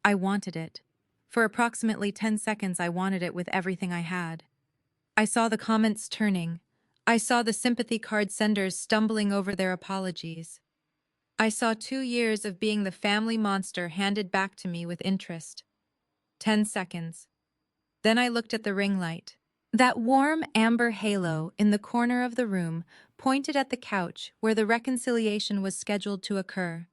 I wanted it. For approximately 10 seconds I wanted it with everything I had. I saw the comments turning. I saw the sympathy card senders stumbling over their apologies. I saw 2 years of being the family monster handed back to me with interest. 10 seconds. Then I looked at the ring light. That warm amber halo in the corner of the room pointed at the couch where the reconciliation was scheduled to occur.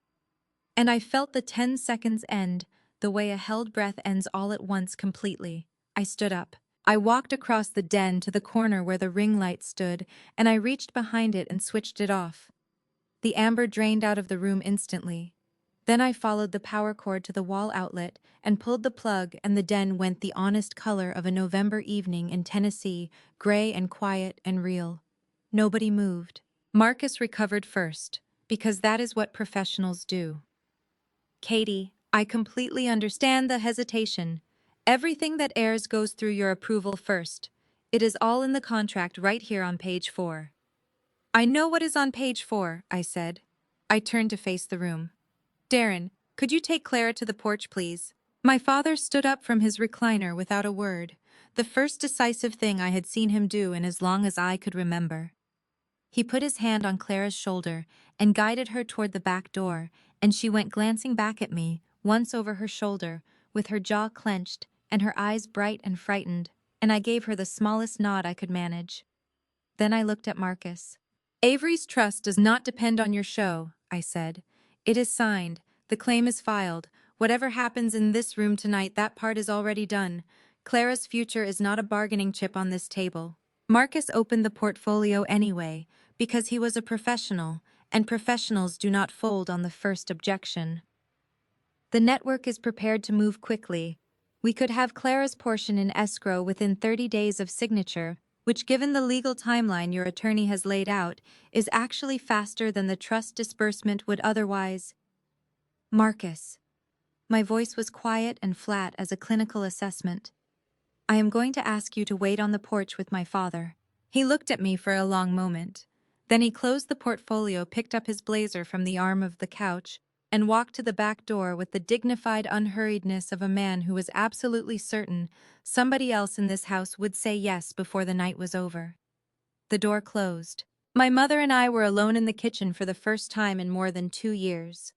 And I felt the 10 seconds end the way a held breath ends all at once completely. I stood up. I walked across the den to the corner where the ring light stood, and I reached behind it and switched it off. The amber drained out of the room instantly. Then I followed the power cord to the wall outlet and pulled the plug, and the den went the honest color of a November evening in Tennessee, gray and quiet and real. Nobody moved. Marcus recovered first, because that is what professionals do. Katie, I completely understand the hesitation. Everything that airs goes through your approval first. It is all in the contract right here on page 4. I know what is on page 4, I said. I turned to face the room. Darren, could you take Clara to the porch, please? My father stood up from his recliner without a word, the first decisive thing I had seen him do in as long as I could remember. He put his hand on Clara's shoulder and guided her toward the back door, and she went glancing back at me, once over her shoulder, with her jaw clenched and her eyes bright and frightened, and I gave her the smallest nod I could manage. Then I looked at Marcus. Avery's trust does not depend on your show, I said. It is signed. The claim is filed. Whatever happens in this room tonight, that part is already done. Clara's future is not a bargaining chip on this table. Marcus opened the portfolio anyway, because he was a professional, and professionals do not fold on the first objection. The network is prepared to move quickly. We could have Clara's portion in escrow within 30 days of signature, which, given the legal timeline your attorney has laid out, is actually faster than the trust disbursement would otherwise. Marcus. My voice was quiet and flat as a clinical assessment. I am going to ask you to wait on the porch with my father. He looked at me for a long moment. Then he closed the portfolio, picked up his blazer from the arm of the couch, and walked to the back door with the dignified unhurriedness of a man who was absolutely certain somebody else in this house would say yes before the night was over. The door closed. My mother and I were alone in the kitchen for the first time in more than 2 years.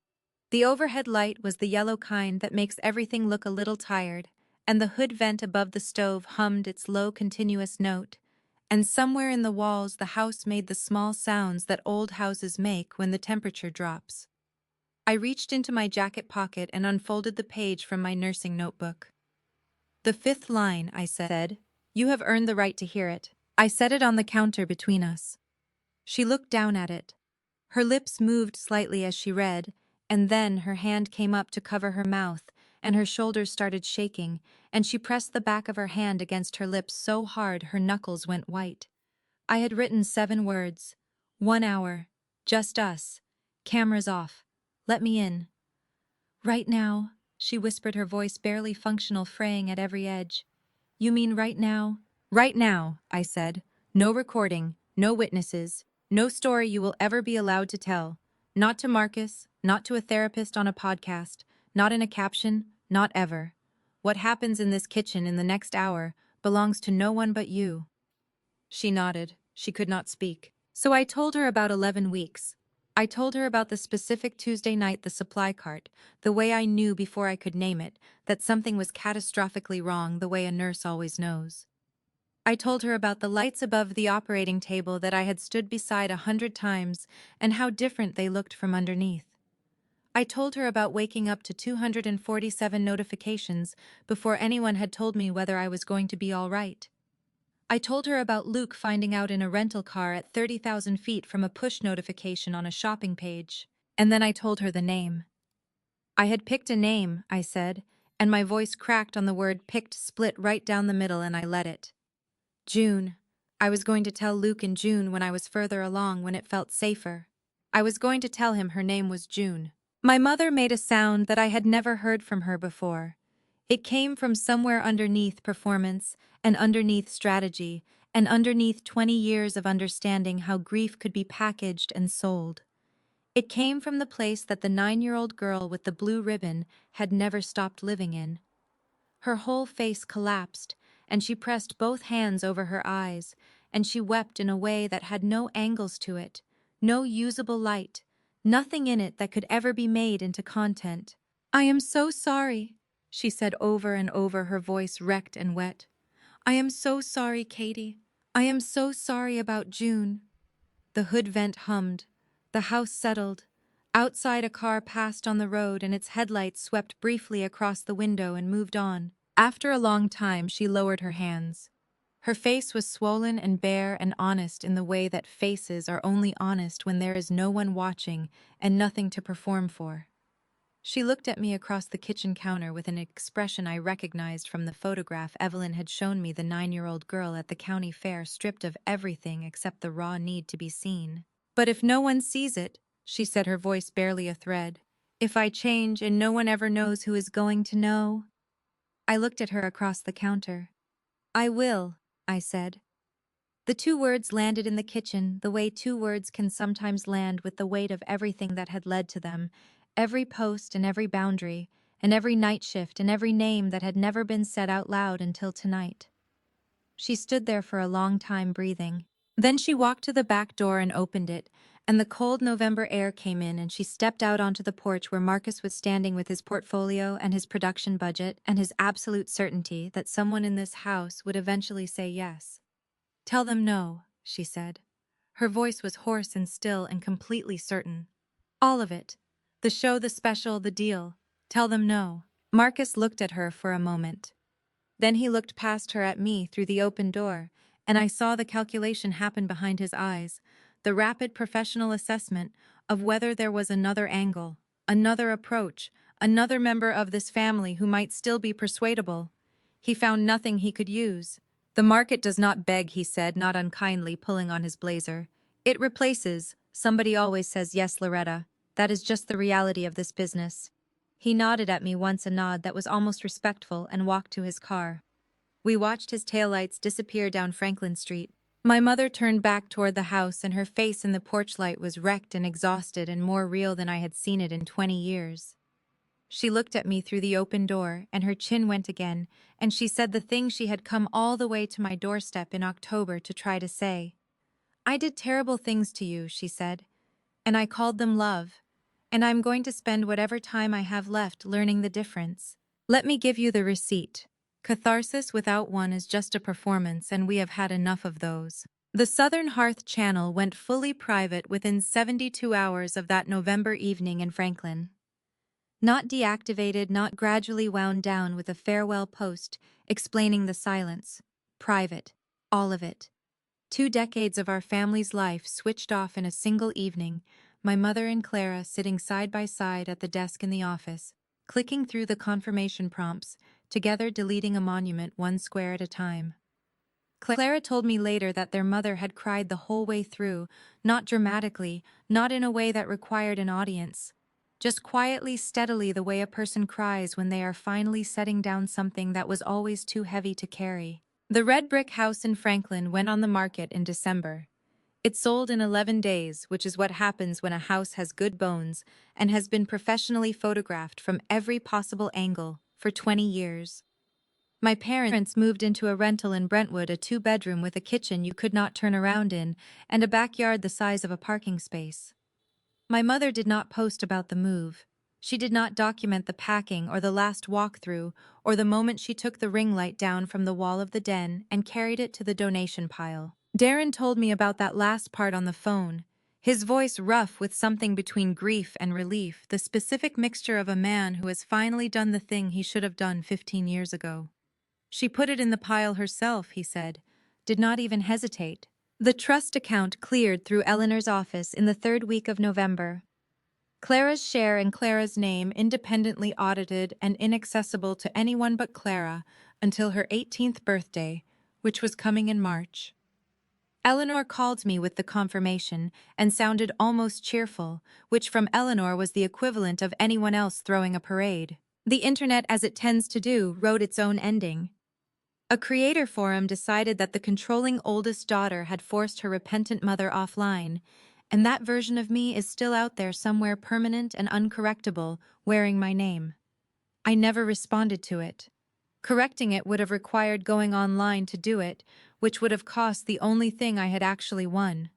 The overhead light was the yellow kind that makes everything look a little tired, and the hood vent above the stove hummed its low continuous note, and somewhere in the walls the house made the small sounds that old houses make when the temperature drops. I reached into my jacket pocket and unfolded the page from my nursing notebook. The 5th line, I said. You have earned the right to hear it. I set it on the counter between us. She looked down at it. Her lips moved slightly as she read, and then her hand came up to cover her mouth, and her shoulders started shaking, and she pressed the back of her hand against her lips so hard her knuckles went white. I had written 7 words. 1 hour. Just us. Cameras off. Let me in. Right now, she whispered, her voice barely functional, fraying at every edge. You mean right now? Right now, I said. No recording, no witnesses, no story you will ever be allowed to tell. Not to Marcus, not to a therapist on a podcast, not in a caption, not ever. What happens in this kitchen in the next hour belongs to no one but you. She nodded. She could not speak. So I told her about 11 weeks. I told her about the specific Tuesday night the supply cart, the way I knew before I could name it, that something was catastrophically wrong the way a nurse always knows. I told her about the lights above the operating table that I had stood beside 100 times and how different they looked from underneath. I told her about waking up to 247 notifications before anyone had told me whether I was going to be all right. I told her about Luke finding out in a rental car at 30,000 feet from a push notification on a shopping page. And then I told her the name. I had picked a name, I said, and my voice cracked on the word picked, split right down the middle, and I let it. June. I was going to tell Luke in June when I was further along, when it felt safer. I was going to tell him her name was June. My mother made a sound that I had never heard from her before. It came from somewhere underneath performance, and underneath strategy, and underneath 20 years of understanding how grief could be packaged and sold. It came from the place that the 9-year-old girl with the blue ribbon had never stopped living in. Her whole face collapsed, and she pressed both hands over her eyes, and she wept in a way that had no angles to it, no usable light, nothing in it that could ever be made into content. "I am so sorry," she said over and over, her voice wrecked and wet. "I am so sorry, Katie. I am so sorry about June." The hood vent hummed. The house settled. Outside, a car passed on the road, and its headlights swept briefly across the window and moved on. After a long time, she lowered her hands. Her face was swollen and bare and honest in the way that faces are only honest when there is no one watching and nothing to perform for. She looked at me across the kitchen counter with an expression I recognized from the photograph Evelyn had shown me, the 9-year-old girl at the county fair, stripped of everything except the raw need to be seen. "But if no one sees it," she said, her voice barely a thread, "if I change and no one ever knows who is going to know?" I looked at her across the counter. "I will," I said. The two words landed in the kitchen the way two words can sometimes land, with the weight of everything that had led to them, every post and every boundary, and every night shift and every name that had never been said out loud until tonight. She stood there for a long time, breathing. Then she walked to the back door and opened it, and the cold November air came in, and she stepped out onto the porch where Marcus was standing with his portfolio and his production budget and his absolute certainty that someone in this house would eventually say yes. "Tell them no," she said. Her voice was hoarse and still and completely certain. "All of it. The show, the special, the deal. Tell them no." Marcus looked at her for a moment. Then he looked past her at me through the open door, and I saw the calculation happen behind his eyes, the rapid professional assessment of whether there was another angle, another approach, another member of this family who might still be persuadable. He found nothing he could use. "The market does not beg," he said, not unkindly, pulling on his blazer. "It replaces. Somebody always says yes, Loretta. That is just the reality of this business." He nodded at me once, a nod that was almost respectful, and walked to his car. We watched his taillights disappear down Franklin Street. My mother turned back toward the house, and her face in the porch light was wrecked and exhausted and more real than I had seen it in 20 years. She looked at me through the open door, and her chin went again, and she said the thing she had come all the way to my doorstep in October to try to say. "I did terrible things to you," she said, "and I called them love. And I'm going to spend whatever time I have left learning the difference. Let me give you the receipt. Catharsis without one is just a performance, and we have had enough of those." The Southern Hearth channel went fully private within 72 hours of that November evening in Franklin. Not deactivated, not gradually wound down with a farewell post explaining the silence. Private. All of it. 2 decades of our family's life switched off in a single evening, my mother and Clara sitting side by side at the desk in the office, clicking through the confirmation prompts, together deleting a monument one square at a time. Clara told me later that their mother had cried the whole way through, not dramatically, not in a way that required an audience. Just quietly, steadily, the way a person cries when they are finally setting down something that was always too heavy to carry. The red brick house in Franklin went on the market in December. It sold in 11 days, which is what happens when a house has good bones and has been professionally photographed from every possible angle for 20 years. My parents moved into a rental in Brentwood, a 2-bedroom with a kitchen you could not turn around in and a backyard the size of a parking space. My mother did not post about the move. She did not document the packing or the last walkthrough or the moment she took the ring light down from the wall of the den and carried it to the donation pile. Darren told me about that last part on the phone, his voice rough with something between grief and relief, the specific mixture of a man who has finally done the thing he should have done 15 years ago. She put it in the pile herself, he said, did not even hesitate. The trust account cleared through Eleanor's office in the third week of November. Clara's share and Clara's name independently audited and inaccessible to anyone but Clara until her 18th birthday, which was coming in March. Eleanor called me with the confirmation and sounded almost cheerful, which from Eleanor was the equivalent of anyone else throwing a parade. The internet, as it tends to do, wrote its own ending. A creator forum decided that the controlling oldest daughter had forced her repentant mother offline, and that version of me is still out there somewhere, permanent and uncorrectable, wearing my name. I never responded to it. Correcting it would have required going online to do it, which would have cost the only thing I had actually won.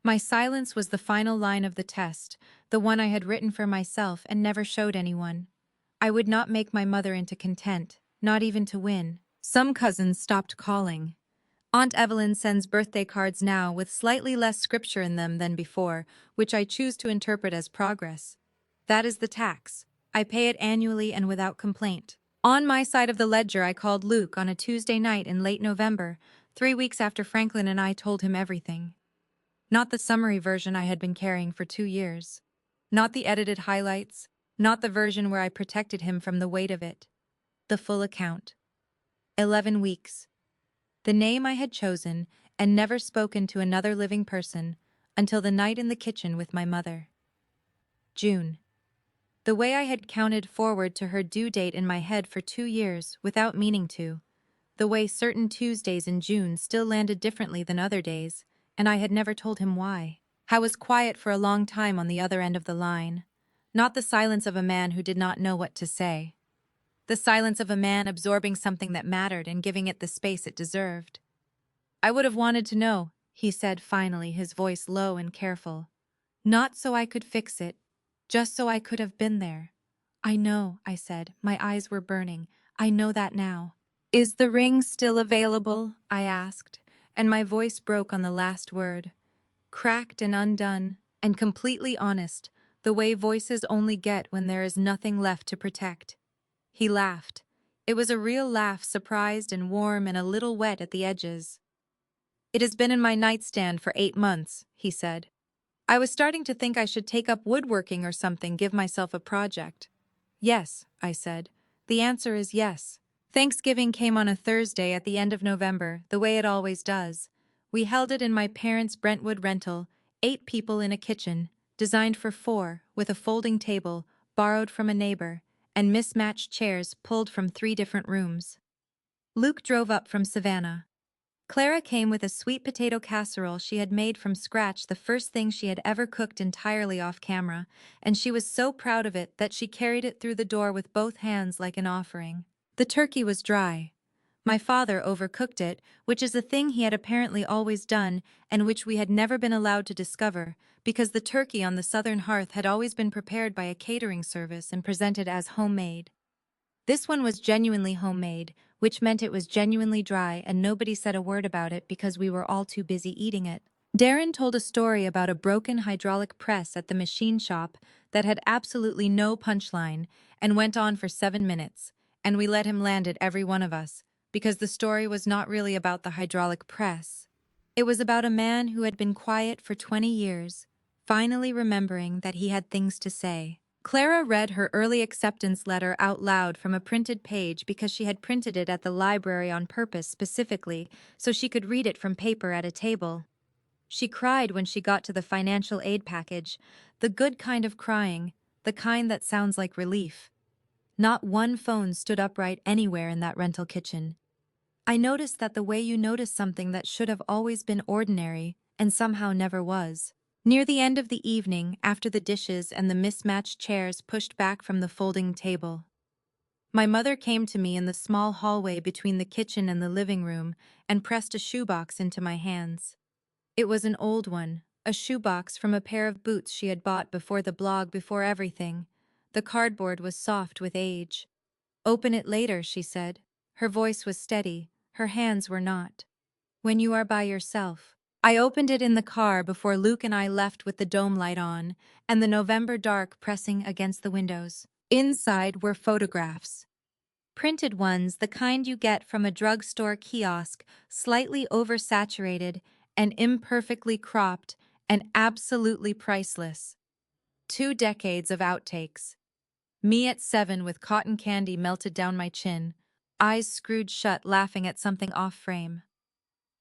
My silence was the final line of the test, the one I had written for myself and never showed anyone. I would not make my mother into content, not even to win. Some cousins stopped calling. Aunt Evelyn sends birthday cards now with slightly less scripture in them than before, which I choose to interpret as progress. That is the tax. I pay it annually and without complaint. On my side of the ledger, I called Luke on a Tuesday night in late November, 3 weeks after Franklin and I told him everything. Not the summary version I had been carrying for 2 years. Not the edited highlights. Not the version where I protected him from the weight of it. The full account. 11 weeks. The name I had chosen and never spoken to another living person until the night in the kitchen with my mother. June. The way I had counted forward to her due date in my head for 2 years without meaning to. The way certain Tuesdays in June still landed differently than other days, and I had never told him why. I was quiet for a long time on the other end of the line. Not the silence of a man who did not know what to say. The silence of a man absorbing something that mattered and giving it the space it deserved. I would have wanted to know, he said finally, his voice low and careful. Not so I could fix it, just so I could have been there. I know, I said. My eyes were burning. I know that now. Is the ring still available? I asked, and my voice broke on the last word. Cracked and undone, and completely honest, the way voices only get when there is nothing left to protect. He laughed. It was a real laugh, surprised and warm and a little wet at the edges. It has been in my nightstand for 8 months, he said. I was starting to think I should take up woodworking or something, give myself a project. Yes, I said. The answer is yes. Thanksgiving came on a Thursday at the end of November, the way it always does. We held it in my parents' Brentwood rental, 8 people in a kitchen, designed for 4, with a folding table, borrowed from a neighbor, and mismatched chairs pulled from 3 different rooms. Luke drove up from Savannah. Clara came with a sweet potato casserole she had made from scratch, the first thing she had ever cooked entirely off camera, and she was so proud of it that she carried it through the door with both hands like an offering. The turkey was dry. My father overcooked it, which is a thing he had apparently always done and which we had never been allowed to discover, because the turkey on the southern hearth had always been prepared by a catering service and presented as homemade. This one was genuinely homemade, which meant it was genuinely dry, and nobody said a word about it because we were all too busy eating it. Darren told a story about a broken hydraulic press at the machine shop that had absolutely no punchline and went on for 7 minutes, and we let him land it, every one of us, because the story was not really about the hydraulic press. It was about a man who had been quiet for 20 years, finally remembering that he had things to say. Clara read her early acceptance letter out loud from a printed page because she had printed it at the library on purpose specifically so she could read it from paper at a table. She cried when she got to the financial aid package, the good kind of crying, the kind that sounds like relief. Not one phone stood upright anywhere in that rental kitchen. I noticed that the way you notice something that should have always been ordinary and somehow never was. Near the end of the evening, after the dishes and the mismatched chairs pushed back from the folding table, my mother came to me in the small hallway between the kitchen and the living room and pressed a shoebox into my hands. It was an old one, a shoebox from a pair of boots she had bought before the blog, before everything. The cardboard was soft with age. "Open it later," she said. Her voice was steady, her hands were not. "When you are by yourself." I opened it in the car before Luke and I left with the dome light on, and the November dark pressing against the windows. Inside were photographs. Printed ones, the kind you get from a drugstore kiosk, slightly oversaturated and imperfectly cropped and absolutely priceless. 2 decades of outtakes. Me at 7 with cotton candy melted down my chin, eyes screwed shut laughing at something off frame.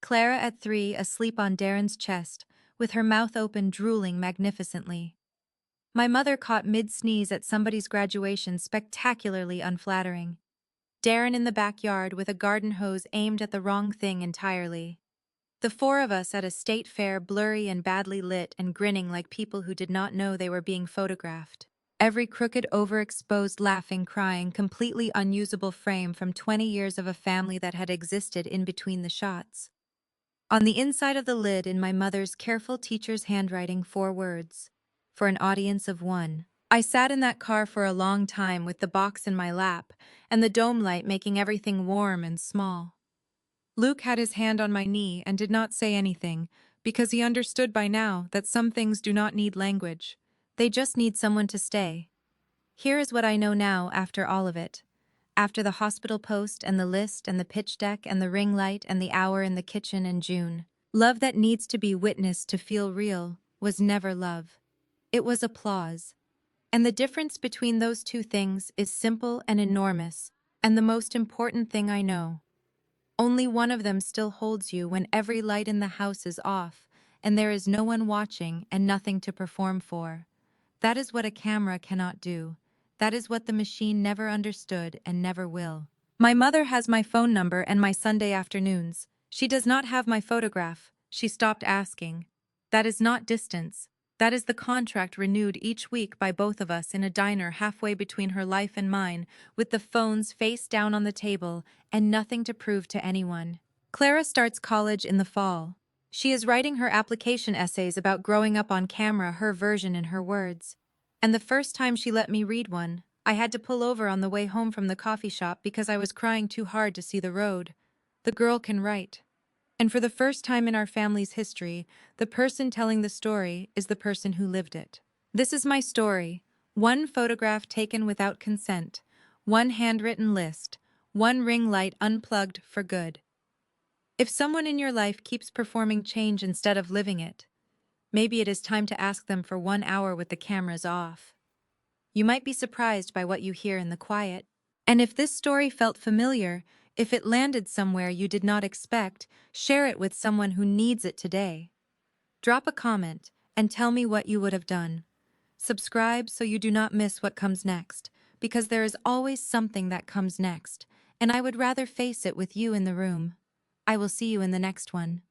Clara at 3 asleep on Darren's chest, with her mouth open drooling magnificently. My mother caught mid-sneeze at somebody's graduation, spectacularly unflattering. Darren in the backyard with a garden hose aimed at the wrong thing entirely. The four of us at a state fair, blurry and badly lit and grinning like people who did not know they were being photographed. Every crooked, overexposed, laughing, crying, completely unusable frame from 20 years of a family that had existed in between the shots. On the inside of the lid, in my mother's careful teacher's handwriting, 4 words. For an audience of 1. I sat in that car for a long time with the box in my lap and the dome light making everything warm and small. Luke had his hand on my knee and did not say anything, because he understood by now that some things do not need language. They just need someone to stay. Here is what I know now after all of it. After the hospital post and the list and the pitch deck and the ring light and the hour in the kitchen and June. Love that needs to be witnessed to feel real was never love. It was applause. And the difference between those two things is simple and enormous, and the most important thing I know. Only one of them still holds you when every light in the house is off, and there is no one watching and nothing to perform for. That is what a camera cannot do. That is what the machine never understood and never will. My mother has my phone number and my Sunday afternoons. She does not have my photograph. She stopped asking. That is not distance. That is the contract renewed each week by both of us in a diner halfway between her life and mine, with the phones face down on the table and nothing to prove to anyone. Clara starts college in the fall. She is writing her application essays about growing up on camera, her version in her words. And the first time she let me read one, I had to pull over on the way home from the coffee shop because I was crying too hard to see the road. The girl can write. And for the first time in our family's history, the person telling the story is the person who lived it. This is my story. One photograph taken without consent. One handwritten list. One ring light unplugged for good. If someone in your life keeps performing change instead of living it, maybe it is time to ask them for 1 hour with the cameras off. You might be surprised by what you hear in the quiet. And if this story felt familiar, if it landed somewhere you did not expect, share it with someone who needs it today. Drop a comment and tell me what you would have done. Subscribe so you do not miss what comes next, because there is always something that comes next, and I would rather face it with you in the room. I will see you in the next one.